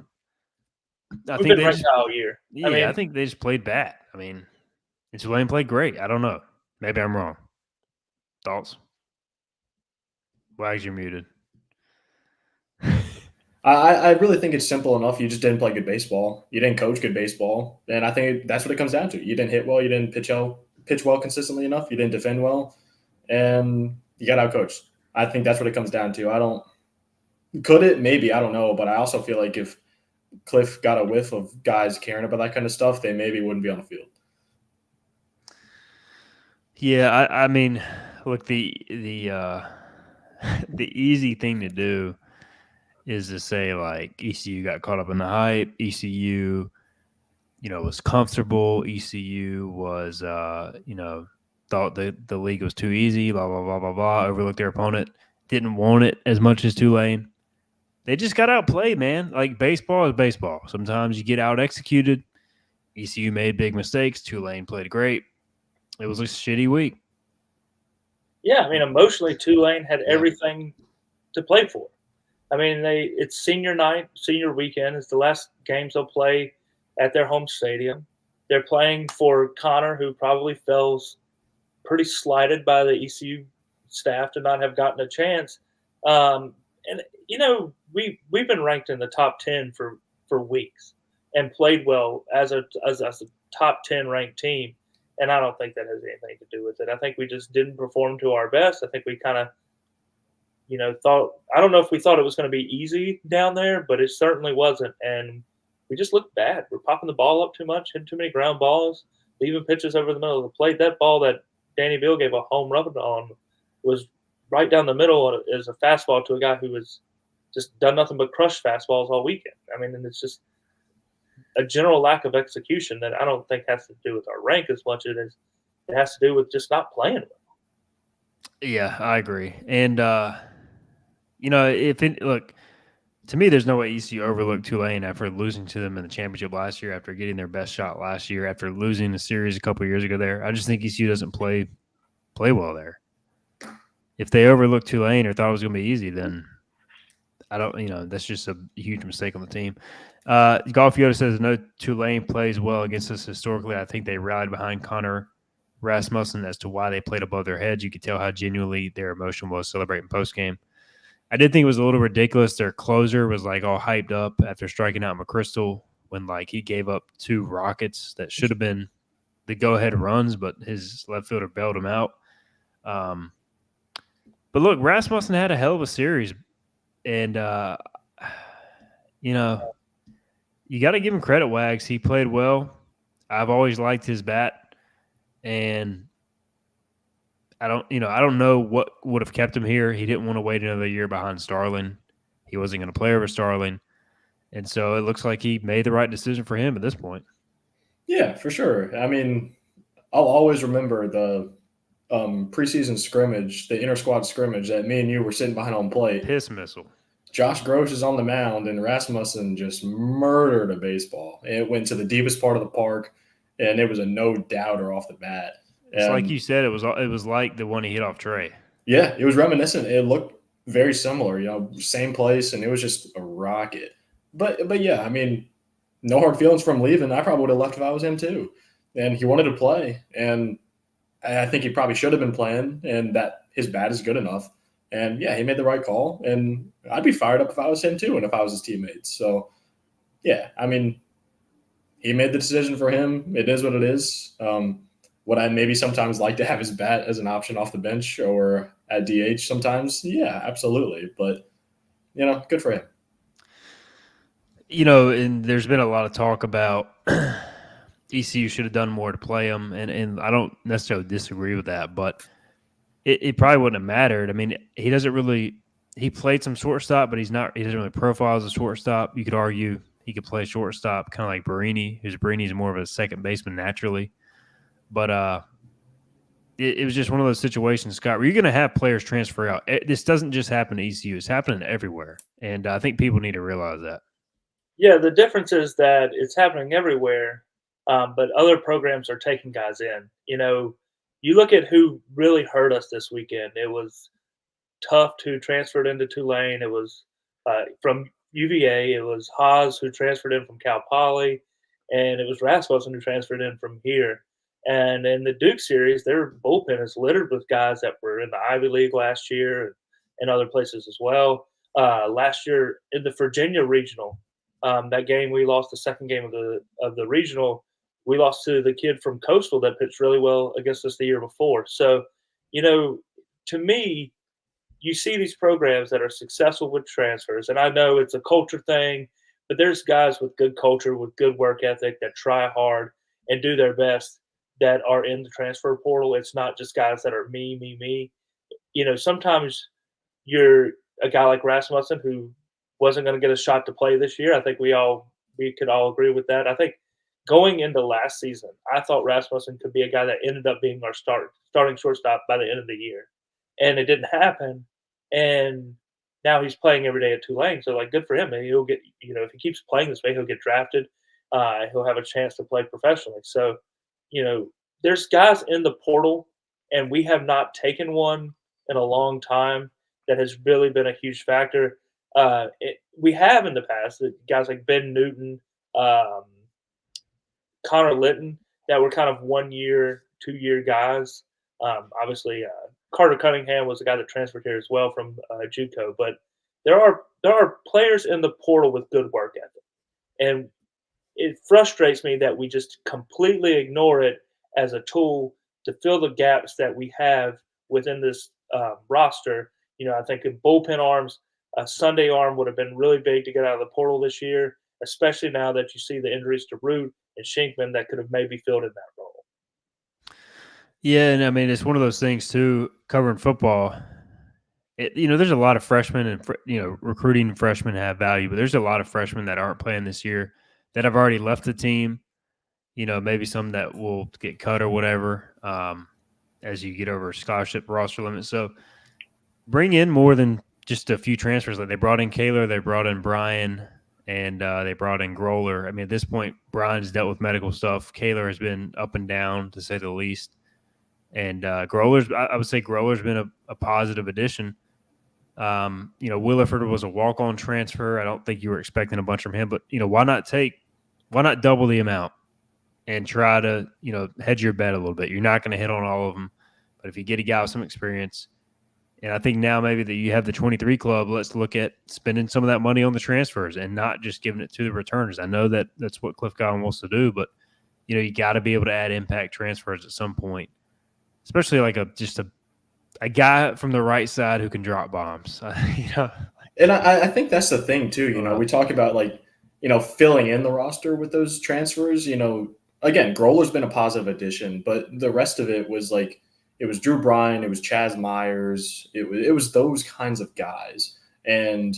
We've been ranked all year. Yeah, I think they just played bad. I mean, Tulane played great. I don't know. Maybe I'm wrong. Thoughts? Wags, you're muted. I really think it's simple enough. You just didn't play good baseball. You didn't coach good baseball. And I think that's what it comes down to. You didn't hit well. You didn't pitch well consistently enough. You didn't defend well. And you got outcoached. I think that's what it comes down to. Could it? Maybe. I don't know. But I also feel like if Cliff got a whiff of guys caring about that kind of stuff, they maybe wouldn't be on the field. Yeah, I mean, look, the easy thing to do is to say, like, ECU got caught up in the hype. ECU, was comfortable. ECU was, thought the league was too easy, blah, blah, blah, blah, blah, overlooked their opponent, didn't want it as much as Tulane. They just got outplayed, man. Like, baseball is baseball. Sometimes you get out-executed. ECU made big mistakes. Tulane played great. It was a shitty week. Yeah, I mean, emotionally, Tulane had everything to play for. I mean, it's senior night, senior weekend. It's the last games they'll play at their home stadium. They're playing for Connor, who probably feels pretty slighted by the ECU staff to not have gotten a chance. We've been ranked in the top 10 for weeks and played well as a top 10 ranked team. And I don't think that has anything to do with it. I think we just didn't perform to our best. I think we kind of, thought – I don't know if we thought it was going to be easy down there, but it certainly wasn't. And we just looked bad. We're popping the ball up too much, hitting too many ground balls, leaving pitches over the middle of the plate. That ball that Danny Bill gave a home run on was right down the middle as a fastball to a guy who was just done nothing but crush fastballs all weekend. I mean, and it's just a general lack of execution that I don't think has to do with our rank as much as it has to do with just not playing well. Yeah, I agree. And, look, to me, there's no way ECU overlooked Tulane after losing to them in the championship last year, after getting their best shot last year, after losing the series a couple of years ago there. I just think ECU doesn't play well there. If they overlooked Tulane or thought it was going to be easy, then I don't, that's just a huge mistake on the team. Golf Yoda says, no, Tulane plays well against us historically. I think they rallied behind Connor Rasmussen as to why they played above their heads. You could tell how genuinely their emotion was celebrating postgame. I did think it was a little ridiculous. Their closer was like all hyped up after striking out McChrystal when like he gave up 2 rockets that should have been the go-ahead runs, but his left fielder bailed him out. But look, Rasmussen had a hell of a series And, you know, you got to give him credit, Wags. He played well. I've always liked his bat. And I don't know what would have kept him here. He didn't want to wait another year behind Starlin. He wasn't going to play over Starlin. And so it looks like he made the right decision for him at this point. Yeah, for sure. I mean, I'll always remember the preseason scrimmage, the inter-squad scrimmage that me and you were sitting behind home plate. Piss missile. Josh Gross is on the mound, and Rasmussen just murdered a baseball. It went to the deepest part of the park, and it was a no-doubter off the bat. It's like you said, it was like the one he hit off Trey. Yeah, it was reminiscent. It looked very similar, same place, and it was just a rocket. But yeah, I mean, no hard feelings from leaving. I probably would have left if I was him too. And he wanted to play, and I think he probably should have been playing, and that his bat is good enough. And yeah, he made the right call, and I'd be fired up if I was him too, and if I was his teammates. So yeah, I mean, he made the decision for him. It is what it is. Would I maybe sometimes like to have his bat as an option off the bench or at DH sometimes? Yeah, absolutely. But, good for him. And there's been a lot of talk about ECU should have done more to play him, and I don't necessarily disagree with that, but it probably wouldn't have mattered. I mean, he played some shortstop, but he doesn't really profile as a shortstop. You could argue he could play shortstop, kind of like Barini, who's Barini's more of a second baseman naturally. But it was just one of those situations, Scott, where you're going to have players transfer out. This doesn't just happen to ECU. It's happening everywhere. And I think people need to realize that. Yeah, the difference is that it's happening everywhere, but other programs are taking guys in. You look at who really hurt us this weekend. It was Tuft, who transferred into Tulane. It was from UVA. It was Haas, who transferred in from Cal Poly. And it was Rasmussen, who transferred in from here. And in the Duke series, their bullpen is littered with guys that were in the Ivy League last year and other places as well. Last year in the Virginia Regional, that game we lost the second game of the regional. We lost to the kid from Coastal that pitched really well against us the year before. So, to me, you see these programs that are successful with transfers, and I know it's a culture thing, but there's guys with good culture, with good work ethic that try hard and do their best that are in the transfer portal. It's not just guys that are me. Sometimes you're a guy like Rasmussen who wasn't going to get a shot to play this year. I think we could all agree with that. I think going into last season, I thought Rasmussen could be a guy that ended up being our starting shortstop by the end of the year, and it didn't happen. And now he's playing every day at Tulane, so good for him. Maybe he'll get, if he keeps playing this way, he'll get drafted. He'll have a chance to play professionally. So, there's guys in the portal, and we have not taken one in a long time that has really been a huge factor. We have in the past guys like Ben Newton, Connor Litton, that were kind of 1 year, 2 year guys. Obviously, Carter Cunningham was a guy that transferred here as well from JUCO. But there are players in the portal with good work ethic, and it frustrates me that we just completely ignore it as a tool to fill the gaps that we have within this roster. I think in bullpen arms, a Sunday arm would have been really big to get out of the portal this year, especially now that you see the injuries to Root and Shinkman that could have maybe filled in that role. Yeah, and I mean, it's one of those things too, covering football. There's a lot of freshmen and, recruiting freshmen have value, but there's a lot of freshmen that aren't playing this year that have already left the team. Maybe some that will get cut or whatever as you get over scholarship roster limit. So bring in more than just a few transfers. Like they brought in Kaler, they brought in Brian, and they brought in Groller. I mean, at this point, Brian's dealt with medical stuff. Kaler has been up and down, to say the least. And Groller's, I would say Groller's been a positive addition. Williford was a walk-on transfer. I don't think you were expecting a bunch from him, but, why not double the amount and try to, hedge your bet a little bit? You're not going to hit on all of them, but if you get a guy with some experience, and I think now maybe that you have the 23 club, let's look at spending some of that money on the transfers and not just giving it to the returners. I know that that's what Cliff Godwin wants to do, but, you got to be able to add impact transfers at some point, especially like a guy from the right side who can drop bombs. And I think that's the thing too. You know, we talk about filling in the roster with those transfers. You know, again, Groller's been a positive addition, but the rest of it was it was Drew Bryan, it was Chaz Myers, it was those kinds of guys. And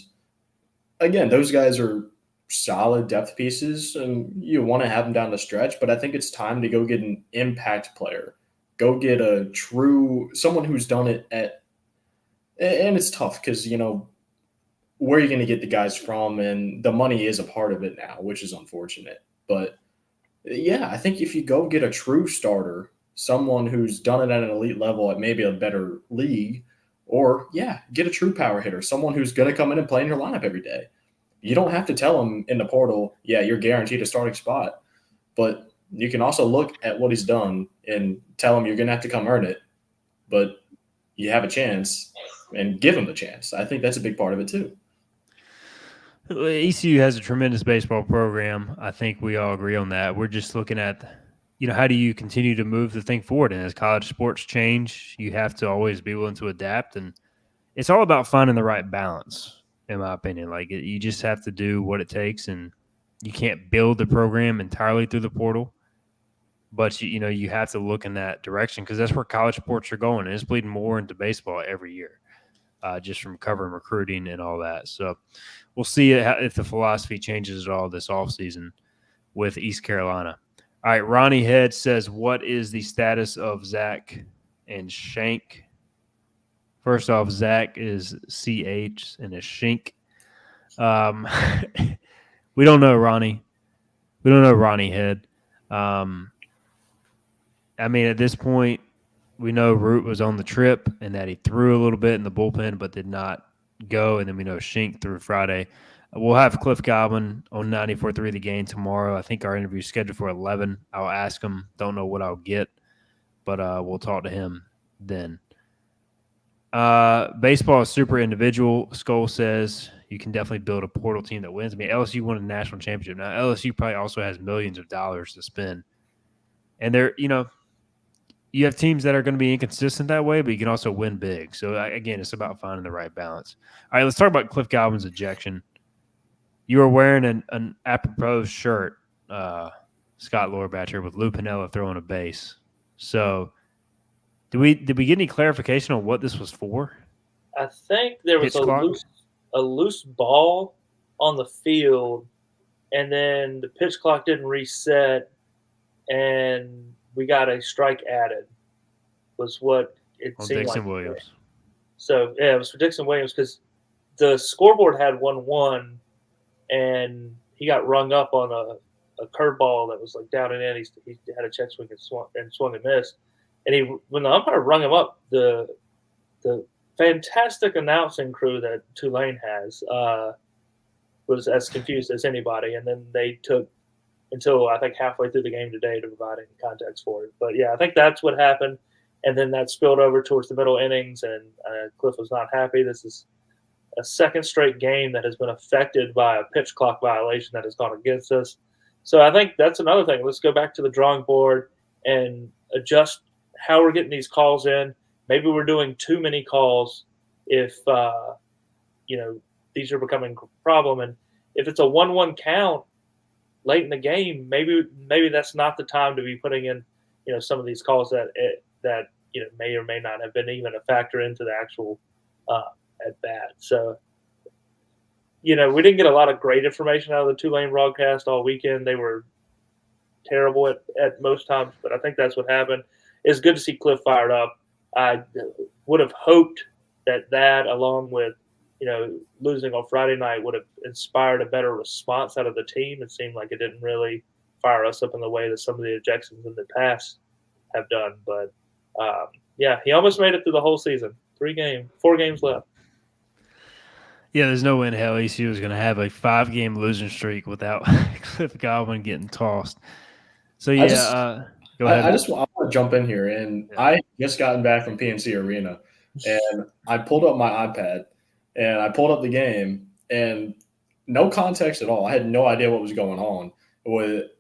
again, those guys are solid depth pieces, and you want to have them down the stretch. But I think it's time to go get an impact player, go get a true someone who's done it and it's tough because where are you going to get the guys from? And the money is a part of it now, which is unfortunate. But yeah, I think if you go get a true starter, someone who's done it at an elite level at maybe a better league, or get a true power hitter, someone who's going to come in and play in your lineup every day. You don't have to tell him in the portal, you're guaranteed a starting spot. But you can also look at what he's done and tell him you're going to have to come earn it. But you have a chance and give him the chance. I think that's a big part of it too. ECU has a tremendous baseball program. I think we all agree on that. We're just looking at, how do you continue to move the thing forward? And as college sports change, you have to always be willing to adapt. And it's all about finding the right balance, in my opinion. You just have to do what it takes, and you can't build the program entirely through the portal. But, you have to look in that direction because that's where college sports are going. And it's bleeding more into baseball every year, just from covering recruiting and all that. So we'll see if the philosophy changes at all this offseason with East Carolina. All right, Ronnie Head says, what is the status of Zach and Shank? First off, Zach is CH and is Shank. We don't know, Ronnie. We don't know Ronnie Head. At this point, we know Root was on the trip and that he threw a little bit in the bullpen but did not go. And then we know Shink threw Friday. We'll have Cliff Godwin on 94.3 The Game tomorrow. I think our interview is scheduled for 11. I'll ask him. Don't know what I'll get, but we'll talk to him then. Baseball is super individual. Skull says you can definitely build a portal team that wins. LSU won a national championship. Now, LSU probably also has millions of dollars to spend. And they're, you have teams that are going to be inconsistent that way, but you can also win big. So, again, it's about finding the right balance. All right, let's talk about Cliff Godwin's ejection. You were wearing an apropos shirt, Scott Lorbatcher, with Lou Piniella throwing a base. So, did we get any clarification on what this was for? I think there was a loose ball on the field, and then the pitch clock didn't reset, and we got a strike added, was what it seemed Dixon like. Williams. So, it was for Dixon Williams because the scoreboard had 1-1, and he got rung up on a curveball that was down and in. He had a check swing and swung and missed. And when the umpire rung him up, the fantastic announcing crew that Tulane has was as confused as anybody. And then they took until I think halfway through the game today to provide any context for it. But I think that's what happened. And then that spilled over towards the middle innings, and Cliff was not happy. This is a second straight game that has been affected by a pitch clock violation that has gone against us. So I think that's another thing. Let's go back to the drawing board and adjust how we're getting these calls in. Maybe we're doing too many calls if, these are becoming a problem. And if it's a 1-1 count late in the game, maybe that's not the time to be putting in, some of these calls that may or may not have been even a factor into the actual at bat. So, we didn't get a lot of great information out of the Tulane broadcast all weekend. They were terrible at most times, but I think that's what happened. It's good to see Cliff fired up. I would have hoped that along with, losing on Friday night would have inspired a better response out of the team. It seemed like it didn't really fire us up in the way that some of the ejections in the past have done. But, he almost made it through the whole season. 4 games left. Yeah, there's no way in hell ECU is going to have a 5-game losing streak without Cliff Godwin getting tossed. So, go ahead. I want to jump in here. And I just gotten back from PNC Arena, and I pulled up my iPad, and I pulled up the game, and no context at all. I had no idea what was going on.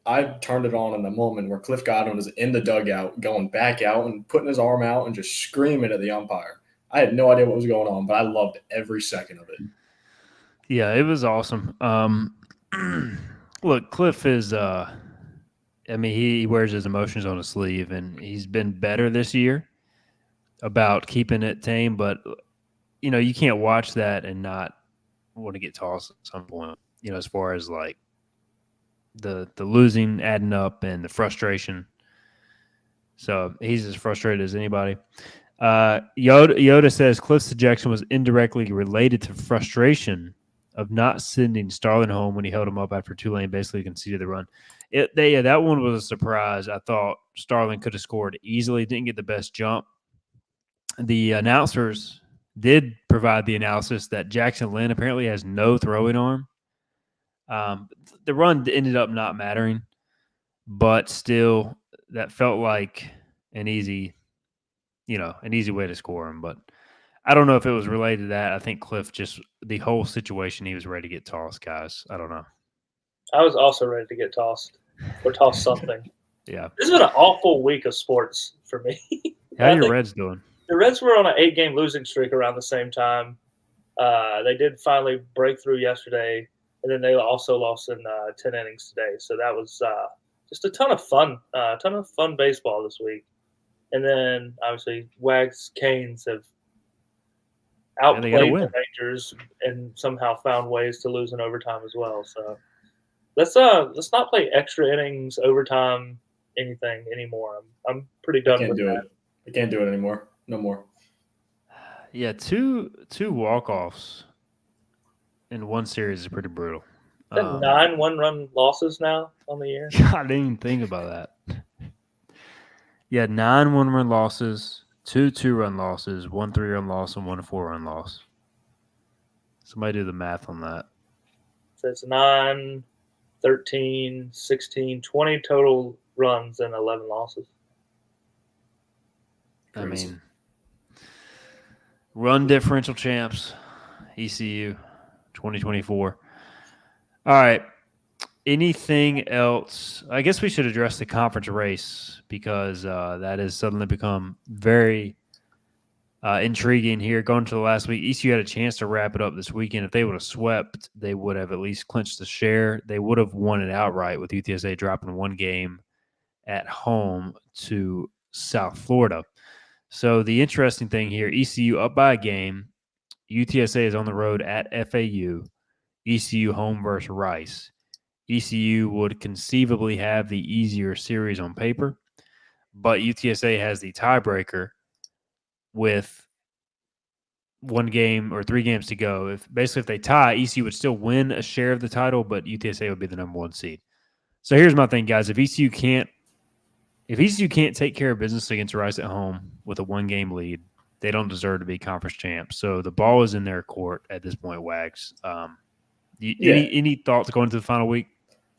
I turned it on in the moment where Cliff Godwin was in the dugout, going back out and putting his arm out and just screaming at the umpire. I had no idea what was going on, but I loved every second of it. Yeah, it was awesome. Look, Cliff is he wears his emotions on his sleeve, and he's been better this year about keeping it tame, but you can't watch that and not want to get tossed at some point, as far as like the losing adding up and the frustration. So he's as frustrated as anybody. Yoda says Cliff's ejection was indirectly related to frustration of not sending Starlin home when he held him up after Tulane basically conceded the run. That one was a surprise. I thought Starlin could have scored easily. Didn't get the best jump. The announcers did provide the analysis that Jackson Lynn apparently has no throwing arm. The run ended up not mattering, but still, that felt like an easy way to score him. But I don't know if it was related to that. I think Cliff just the whole situation, he was ready to get tossed, guys. I don't know. I was also ready to get tossed or toss something. Yeah. This has been an awful week of sports for me. How are your Reds doing? The Reds were on an 8-game losing streak around the same time. They did finally break through yesterday, and then they also lost in 10 innings today. So that was just a ton of fun baseball this week. And then obviously Wags Canes have outplayed the Rangers and somehow found ways to lose in overtime as well. So let's not play extra innings, overtime, anything anymore. I'm pretty done with that. I can't do it anymore. No more. Yeah, two walk-offs in one series is pretty brutal. Is that 9 one-run losses now on the year? I didn't even think about that. Yeah, 9 one-run losses, 2 2-run losses, 1 3-run loss, and 1 4-run loss. Somebody do the math on that. So it's 9, 13, 16, 20 total runs and 11 losses. Crazy. I mean, run differential champs, ECU, 2024. All right. Anything else? I guess we should address the conference race because that has suddenly become very intriguing here. Going to the last week, ECU had a chance to wrap it up this weekend. If they would have swept, they would have at least clinched the share. They would have won it outright with UTSA dropping one game at home to South Florida. So the interesting thing here, ECU up by a game. UTSA is on the road at FAU. ECU home versus Rice. ECU would conceivably have the easier series on paper, but UTSA has the tiebreaker with 1 game or 3 games to go. If they tie, ECU would still win a share of the title, but UTSA would be the number 1 seed. So here's my thing, guys. If ECU can't take care of business against Rice at home with a 1-game lead, they don't deserve to be conference champs. So the ball is in their court at this point, Wags. Any thoughts going into the final week?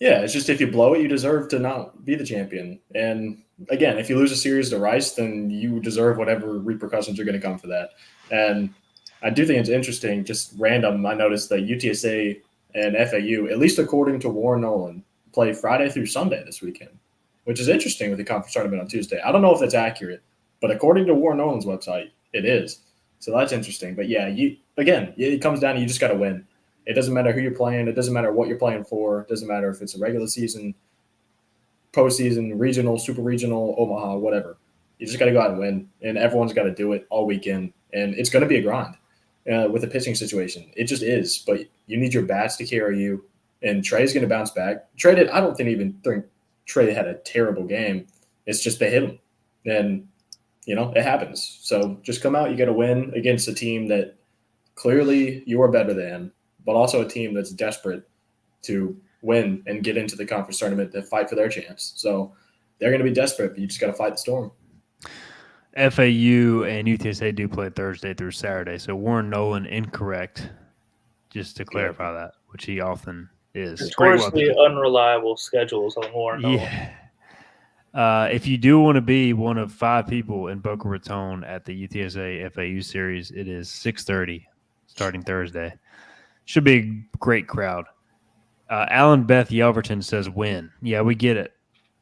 Yeah, it's just if you blow it, you deserve to not be the champion. And again, if you lose a series to Rice, then you deserve whatever repercussions are going to come for that. And I do think it's interesting, just random, I noticed that UTSA and FAU, at least according to Warren Nolan, play Friday through Sunday this weekend, which is interesting with the conference tournament on Tuesday. I don't know if that's accurate, but according to Warren Nolan's website, it is. So that's interesting. But yeah, it comes down to you just got to win. It doesn't matter who you're playing. It doesn't matter what you're playing for. It doesn't matter if it's a regular season, postseason, regional, super regional, Omaha, whatever. You just got to go out and win, and everyone's got to do it all weekend. And it's going to be a grind with the pitching situation. It just is. But you need your bats to carry you, and Trey's going to bounce back. I don't even think Trey had a terrible game. It's just they hit him, and it happens. So just come out. You got to win against a team that clearly you are better than, but also a team that's desperate to win and get into the conference tournament to fight for their chance. So they're going to be desperate, but you just got to fight the storm. FAU and UTSA do play Thursday through Saturday, so Warren Nolan incorrect, just to clarify that, which he often is. Notoriously unreliable schedules on Warren Nolan. Yeah. If you do want to be one of 5 people in Boca Raton at the UTSA FAU series, it is 6:30 starting Thursday. Should be a great crowd. Alan Beth Yelverton says win. Yeah, we get it.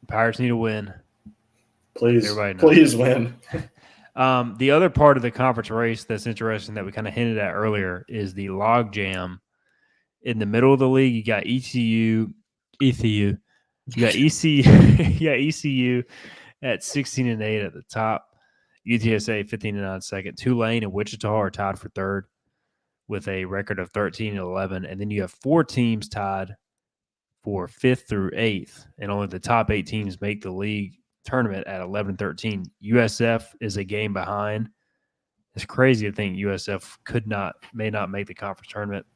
Pirates need to win. Please win. The other part of the conference race that's interesting that we kind of hinted at earlier is the log jam In the middle of the league, you got ECU. You got ECU. You got ECU at 16-8 at the top. UTSA 15-9 second. Tulane and Wichita are tied for third with a record of 13-11, and then you have 4 teams tied for 5th through 8th, and only the top 8 teams make the league tournament at 11-13. USF is a game behind. It's crazy to think USF may not make the conference tournament.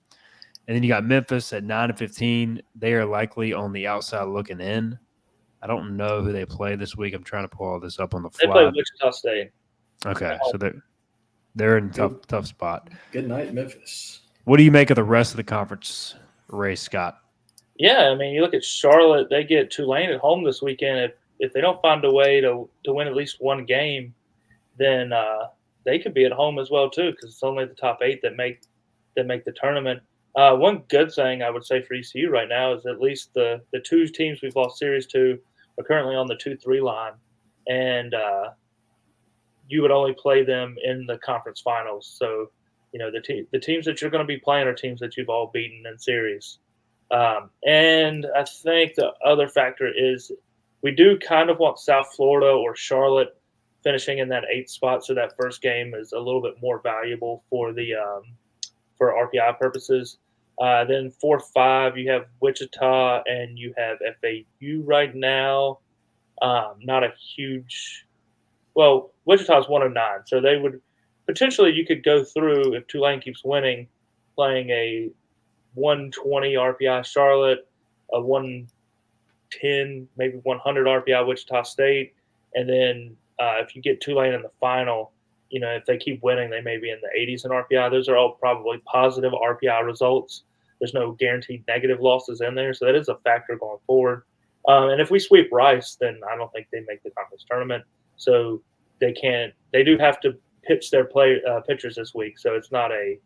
And then you got Memphis at 9-15. They are likely on the outside looking in. I don't know who they play this week. I'm trying to pull all this up on the fly. They play Wichita State. Okay, so they're in a tough spot. Good night, Memphis. What do you make of the rest of the conference race, Scott? Yeah, I mean, you look at Charlotte. They get Tulane at home this weekend. If they don't find a way to win at least one game, then they could be at home as well too, because it's only the top 8 that make the tournament. One good thing I would say for ECU right now is at least the 2 teams we've lost series to are currently on the 2-3 line, and you would only play them in the conference finals. So, the teams that you're going to be playing are teams that you've all beaten in series. And I think the other factor is we do kind of want South Florida or Charlotte finishing in that 8th spot, so that first game is a little bit more valuable for the for RPI purposes. Then 4-5, you have Wichita and you have FAU right now. Not a huge – well, Wichita's 1-9, so they would – potentially you could go through, if Tulane keeps winning, playing a 120 RPI Charlotte, a 110, maybe 100 RPI Wichita State, and then if you get Tulane in the final – if they keep winning, they may be in the 80s in RPI. Those are all probably positive RPI results. There's no guaranteed negative losses in there, so that is a factor going forward. And if we sweep Rice, then I don't think they make the conference tournament. So they do have to pitch their pitchers this week, so it's not a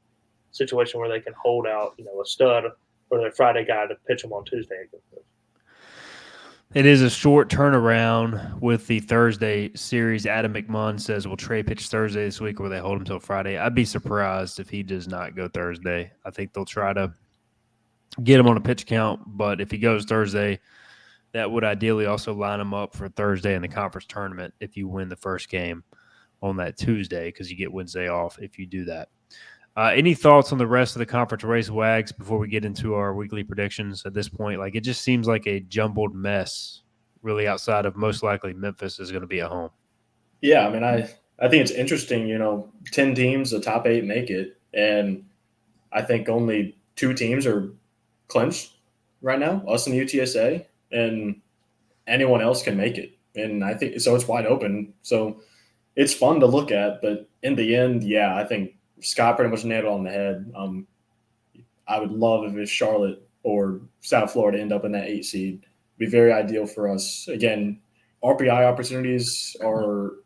situation where they can hold out, a stud or their Friday guy to pitch them on Tuesday. It is a short turnaround with the Thursday series. Adam McMahon says, will Trey pitch Thursday this week or will they hold him till Friday? I'd be surprised if he does not go Thursday. I think they'll try to get him on a pitch count, but if he goes Thursday, that would ideally also line him up for Thursday in the conference tournament if you win the first game on that Tuesday, because you get Wednesday off if you do that. Any thoughts on the rest of the conference race, Wags, before we get into our weekly predictions at this point? Like, it just seems like a jumbled mess, really, outside of most likely Memphis is going to be at home. Yeah, I mean, I think it's interesting, 10 teams, the top 8 make it, and I think only 2 teams are clinched right now, us and UTSA, and anyone else can make it. And I think – so it's wide open. So it's fun to look at, but in the end, yeah, I think – Scott pretty much nailed it on the head. I would love if Charlotte or South Florida end up in that 8 seed. It'd be very ideal for us. Again, RPI opportunities are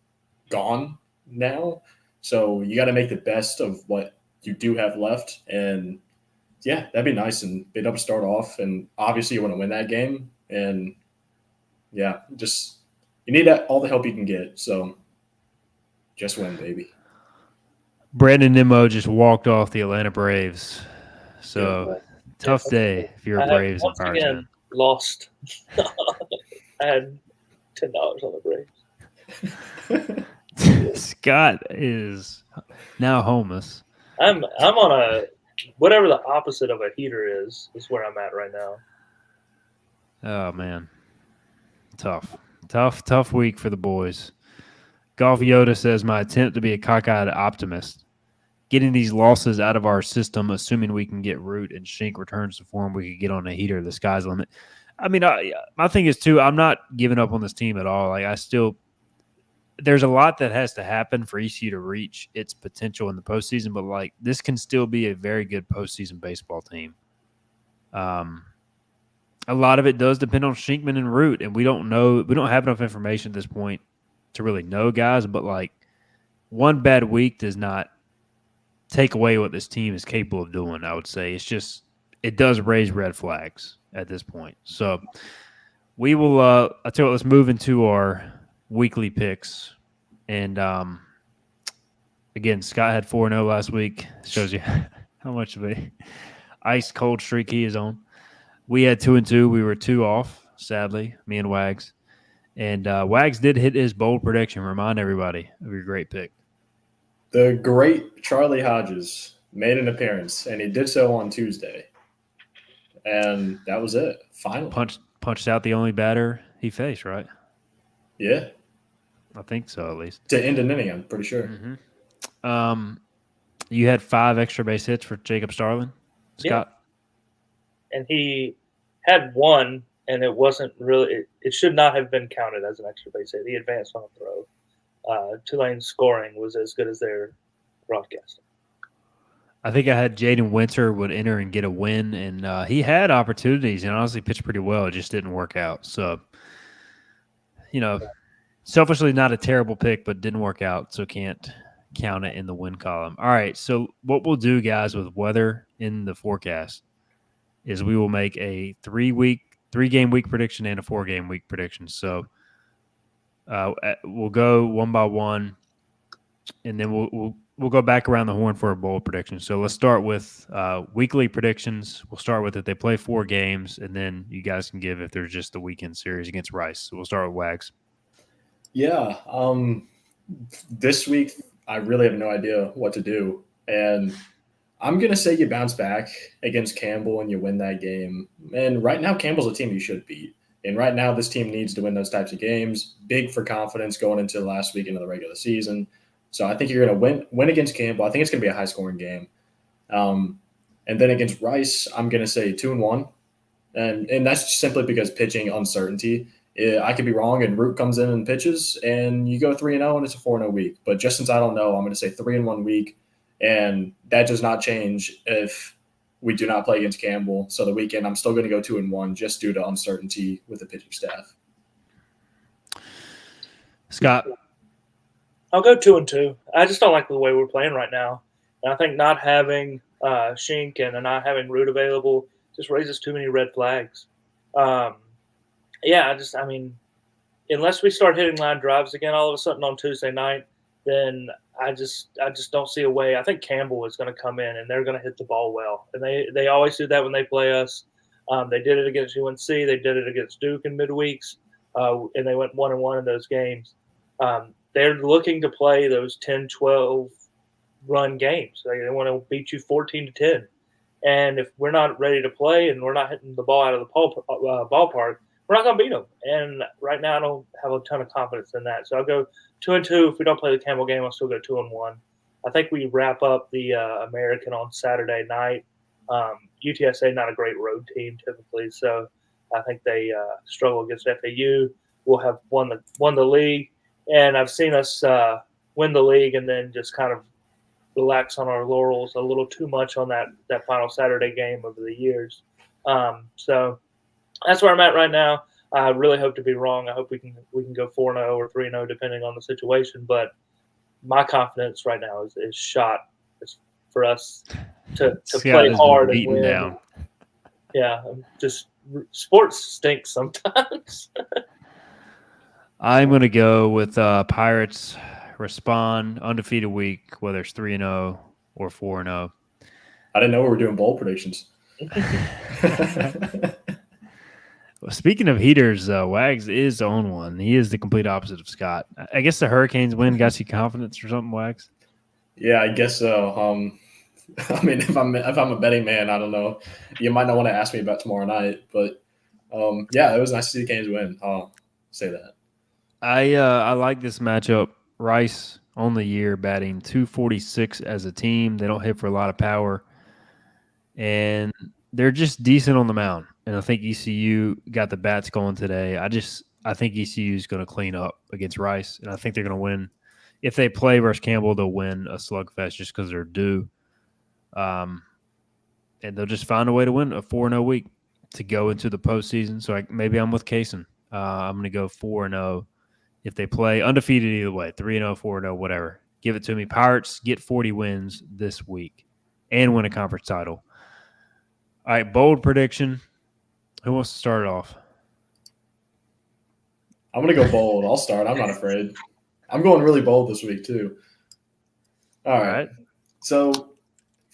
gone now, so you got to make the best of what you do have left. And yeah, that'd be nice and be able to start off. And obviously, you want to win that game. And yeah, just you need all the help you can get. So just win, baby. Brandon Nimmo just walked off the Atlanta Braves. So, tough day if you're a Braves and Pirates fan. Lost. I had $10 on the Braves. Scott is now homeless. I'm on a whatever the opposite of a heater is where I'm at right now. Oh, man. Tough week for the boys. Golf Yoda says, my attempt to be a cockeyed optimist. Getting these losses out of our system, assuming we can get Root and Shink returns to form, we could get on a heater. The sky's the limit. I mean, my thing is, too, I'm not giving up on this team at all. Like, there's a lot that has to happen for ECU to reach its potential in the postseason, but, like, this can still be a very good postseason baseball team. A lot of it does depend on Shinkman and Root, and we don't have enough information at this point to really know, guys, but, like, one bad week does not take away what this team is capable of doing, I would say. It's just it does raise red flags at this point. So we will I tell you what, let's move into our weekly picks. And again, Scott had 4-0 last week. Shows you how much of a ice cold streak he is on. We had 2-2. We were 2 off, sadly, me and Wags. And Wags did hit his bold prediction. Remind everybody of your great pick. The great Charlie Hodges made an appearance, and he did so on Tuesday. And that was it. Finally. Punched out the only batter he faced, right? Yeah. I think so, at least. To end an inning, I'm pretty sure. Mm-hmm. You had 5 extra base hits for Jacob Starlin, Scott? Yeah. And he had 1, and it wasn't really – it should not have been counted as an extra base hit. He advanced on a throw. Tulane's scoring was as good as their broadcasting. I think I had Jaden Winter would enter and get a win, and he had opportunities and honestly pitched pretty well. It just didn't work out. So, selfishly not a terrible pick, but didn't work out, so can't count it in the win column. All right, so what we'll do, guys, with weather in the forecast is we will make a 3-game week prediction and a 4-game week prediction. So we'll go one by one, and then we'll go back around the horn for a bowl prediction. So let's start with weekly predictions. We'll start with if they play 4 games, and then you guys can give if there's just the weekend series against Rice. So we'll start with Wags. Yeah. This week, I really have no idea what to do. And I'm going to say you bounce back against Campbell and you win that game. And right now, Campbell's a team you should beat. And right now, this team needs to win those types of games. Big for confidence going into the last week into the regular season. So I think you're going to win against Campbell. I think it's going to be a high-scoring game. And then against Rice, I'm going to say 2-1. And that's simply because pitching uncertainty. I could be wrong, and Root comes in and pitches, and you go 3-0, and it's a 4-0 week. But just since I don't know, I'm going to say 3-1 week, and that does not change if we do not play against Campbell. So the weekend, I'm still going to go 2-1 just due to uncertainty with the pitching staff. Scott? I'll go 2-2. I just don't like the way we're playing right now. And I think not having Shink and not having Root available just raises too many red flags. Unless we start hitting line drives again all of a sudden on Tuesday night, then I just don't see a way. I think Campbell is going to come in and they're going to hit the ball well, and they always do that when they play us. They did it against UNC, they did it against Duke in midweeks, and they went 1-1 in those games. They're looking to play those 10, 12 run games. They want to beat you 14-10, and if we're not ready to play and we're not hitting the ball out of the ballpark, we're not going to beat them. And right now I don't have a ton of confidence in that. So I'll go 2-2. If we don't play the Campbell game, I'll still go 2-1. I think we wrap up the American on Saturday night. UTSA, not a great road team typically, so I think they struggle against FAU. We'll have won the league, and I've seen us win the league and then just kind of relax on our laurels a little too much on that final Saturday game over the years. So that's where I'm at right now. I really hope to be wrong. I hope we can go 4-0 or 3-0 depending on the situation. But my confidence right now is shot for us to play hard and win. Down. Yeah, just sports stinks sometimes. I'm going to go with Pirates respond undefeated week, whether it's 3-0 or 4-0. I didn't know we were doing bowl predictions. Well, speaking of heaters, Wags is on one. He is the complete opposite of Scott. I guess the Hurricanes win got you confidence or something, Wags? Yeah, I guess so. I mean, if I'm a betting man, I don't know. You might not want to ask me about tomorrow night, but yeah, it was nice to see the Canes win. I'll say that. I like this matchup. Rice on the year batting .246 as a team. They don't hit for a lot of power, and they're just decent on the mound. And I think ECU got the bats going today. I think ECU is going to clean up against Rice, and I think they're going to win. If they play versus Campbell, they'll win a slugfest just because they're due. And they'll just find a way to win a 4-0 week to go into the postseason. So maybe I'm with Kaysen. I'm going to go 4-0 if they play undefeated either way, 3-0, 4-0, whatever. Give it to me. Pirates get 40 wins this week and win a conference title. All right, bold prediction. Who wants to start it off? I'm going to go bold. I'll start. I'm not afraid. I'm going really bold this week too. All right. So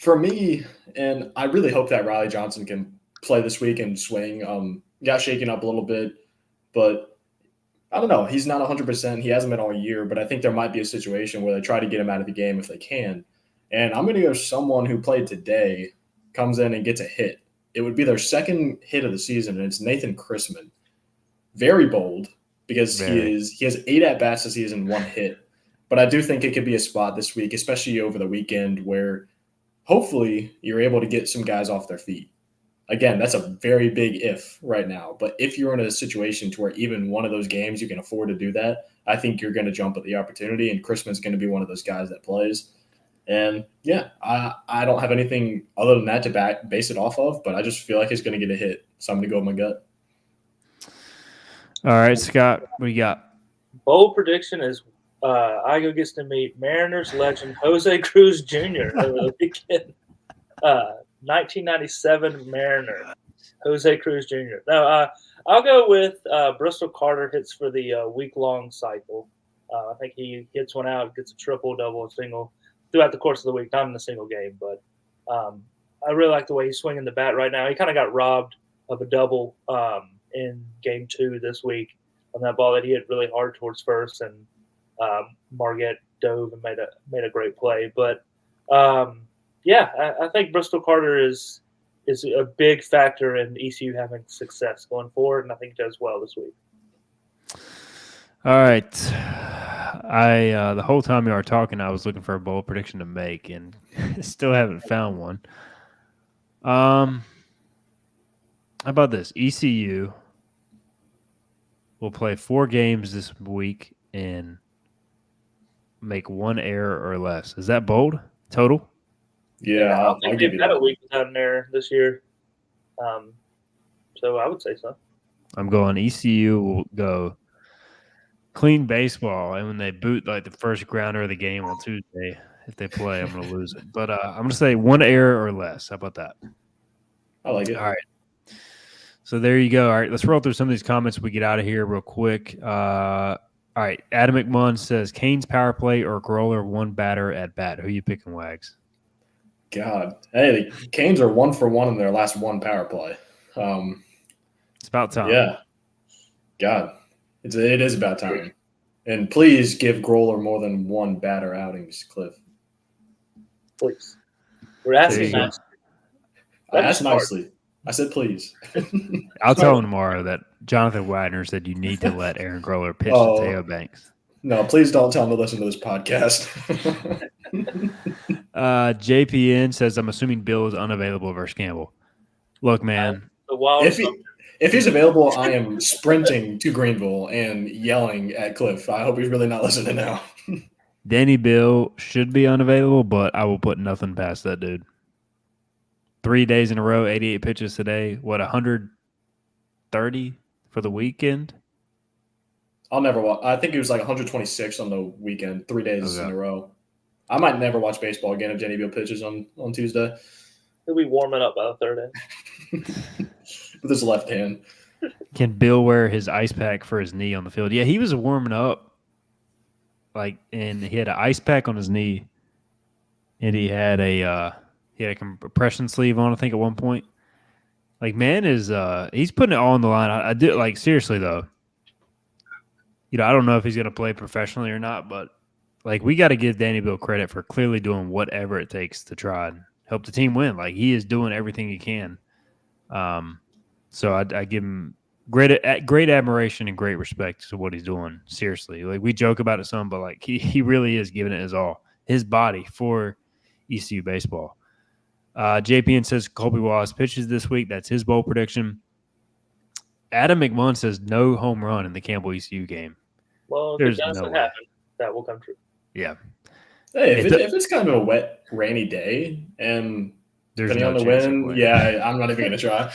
For me, and I really hope that Riley Johnson can play this week and swing. Got shaken up a little bit, but I don't know. He's not 100%. He hasn't been all year, but I think there might be a situation where they try to get him out of the game if they can. And I'm going to go someone who played today comes in and gets a hit. It would be their second hit of the season, and it's Nathan Chrisman. Very bold because he has 8 at-bats this season, 1 hit. But I do think it could be a spot this week, especially over the weekend, where hopefully you're able to get some guys off their feet. Again, that's a very big if right now. But if you're in a situation to where even one of those games you can afford to do that, I think you're going to jump at the opportunity, and Chrisman's going to be one of those guys that plays. And, yeah, I don't have anything other than that to base it off of, but I just feel like he's going to get a hit. So I'm going to go with my gut. All right, Scott, what do you got? Bold prediction is Igo gets to meet Mariners legend Jose Cruz Jr. over the weekend. 1997 Mariner, Jose Cruz Jr. No, I'll go with Bristol Carter hits for the week-long cycle. I think he gets one out, gets a triple, double, a single throughout the course of the week, not in a single game. But I really like the way he's swinging the bat right now. He kind of got robbed of a double in Game 2 this week on that ball that he hit really hard towards first, and Margette dove and made a great play. But I think Bristol Carter is a big factor in ECU having success going forward, and I think does well this week. All right. The whole time you were talking, I was looking for a bold prediction to make, and still haven't found one. How about this? ECU will play 4 games this week and make 1 error or less. Is that bold? Total? Yeah, I don't think I'll give they've you had that. a week without an error this year. So I would say so. I'm going ECU will go clean baseball, and when they boot like the first grounder of the game on Tuesday, if they play, I'm going to lose it. But I'm going to say 1 error or less. How about that? I like it. All right. So there you go. All right, let's roll through some of these comments. We get out of here real quick. All right, Adam McMunn says Canes power play or Growler 1 batter at bat. Who you picking, Wags? God. Hey, the Canes are 1 for 1 in their last 1 power play. It's about time. Yeah. God. It is about time. And please give Growler more than 1 batter outings, Cliff. Please. We're asking There you nicely. I asked nicely. I said please. I'll tell him tomorrow that Jonathan Wagner said you need to let Aaron Growler pitch to Teo Banks. No, please don't tell him to listen to this podcast. JPN says, I'm assuming Bill is unavailable versus Campbell. Look, man. If he's available, I am sprinting to Greenville and yelling at Cliff. I hope he's really not listening now. Danny Bill should be unavailable, but I will put nothing past that dude. 3 days in a row, 88 pitches today. What, 130 for the weekend? I'll never watch. I think it was like 126 on the weekend, 3 days in a row. I might never watch baseball again if Danny Bill pitches on Tuesday. He'll be warming up by the third inning. With his left hand. Can Bill wear his ice pack for his knee on the field? Yeah, he was warming up, and he had an ice pack on his knee, and he had a compression sleeve on, I think, at one point. Like, man is he's putting it all on the line. I do, like, seriously though. I don't know if he's going to play professionally or not, but like, we got to give Danny Bill credit for clearly doing whatever it takes to try and help the team win. Like, he is doing everything he can. So I give him great admiration and great respect to what he's doing. Seriously, like, we joke about it some, but like, he really is giving it his all, his body for ECU baseball. JPN says Colby Wallace pitches this week. That's his bold prediction. Adam McMunn says no home run in the Campbell ECU game. Well, if it doesn't happen, that will come true. Yeah. Hey, if it's kind of a wet, rainy day and depending on the wind, I'm not even going to try.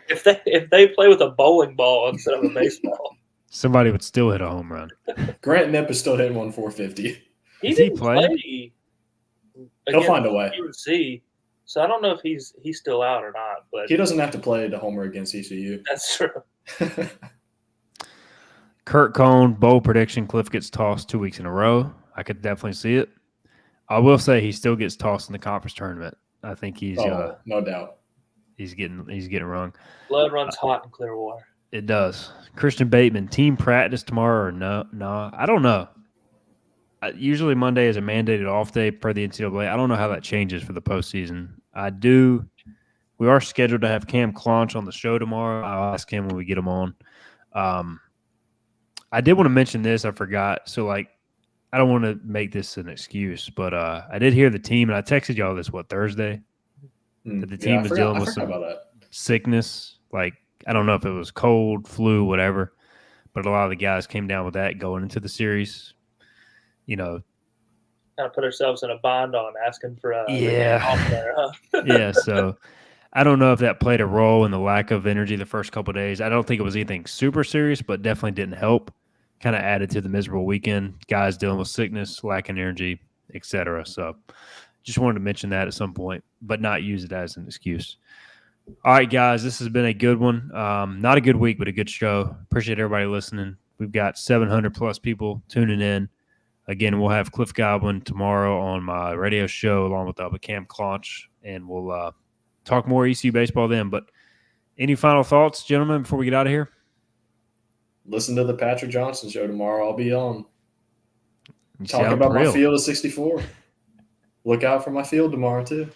If they play with a bowling ball instead of a baseball, somebody would still hit a home run. Grant Knipp is still hitting 1,450. He didn't play. He'll find a way. UNC, so I don't know if he's still out or not. But he doesn't have to play the homer against ECU. That's true. Kurt Cohn, bold prediction, Cliff gets tossed 2 weeks in a row. I could definitely see it. I will say he still gets tossed in the conference tournament. I think he's no doubt. He's getting rung. Blood runs hot in Clearwater. It does. Christian Bateman, team practice tomorrow or no? No, I don't know. Usually Monday is a mandated off day per the NCAA. I don't know how that changes for the postseason. We are scheduled to have Cam Clonch on the show tomorrow. I'll ask him when we get him on. I did want to mention this. I forgot. So, I don't want to make this an excuse, but I did hear the team, and I texted y'all this, Thursday? That the team was dealing with some sickness. I don't know if it was cold, flu, whatever, but a lot of the guys came down with that going into the series. Kind of put ourselves in a bind on asking for a off there, huh? Yeah, so I don't know if that played a role in the lack of energy the first couple of days. I don't think it was anything super serious, but definitely didn't help. Kind of added to the miserable weekend. Guys dealing with sickness, lacking energy, etc. So just wanted to mention that at some point, but not use it as an excuse. All right, guys, this has been a good one. Not a good week, but a good show. Appreciate everybody listening. We've got 700-plus people tuning in. Again, we'll have Cliff Goblin tomorrow on my radio show along with Cam Clonch, and we'll talk more ECU baseball then. But any final thoughts, gentlemen, before we get out of here? Listen to the Patrick Johnson show tomorrow. I'll be on. Talking about my field of 64. Look out for my field tomorrow, too.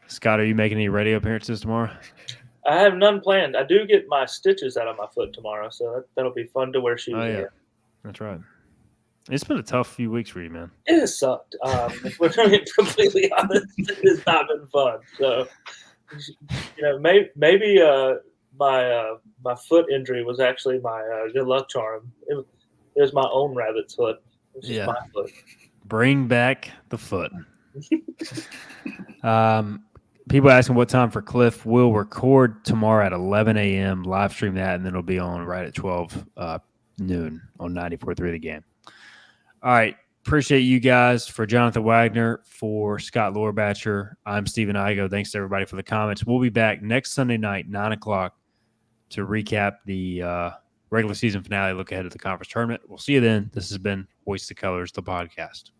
Scott, are you making any radio appearances tomorrow? I have none planned. I do get my stitches out of my foot tomorrow, so that'll be fun to wear shoes again. That's right. It's been a tough few weeks for you, man. It has sucked. If we're being completely honest, it has not been fun. So, maybe my foot injury was actually my good luck charm. It was my own rabbit's foot. It was just my foot. Bring back the foot. People asking what time for Cliff. We'll record tomorrow at 11 a.m., live stream that, and then it'll be on right at 12 noon on 94.3 The Game. All right. Appreciate you guys. For Jonathan Wagner, for Scott Lorbatcher, I'm Stephen Igo. Thanks to everybody for the comments. We'll be back next Sunday night, 9 o'clock, to recap the regular season finale, look ahead at the conference tournament. We'll see you then. This has been Hoist the Colors, the podcast.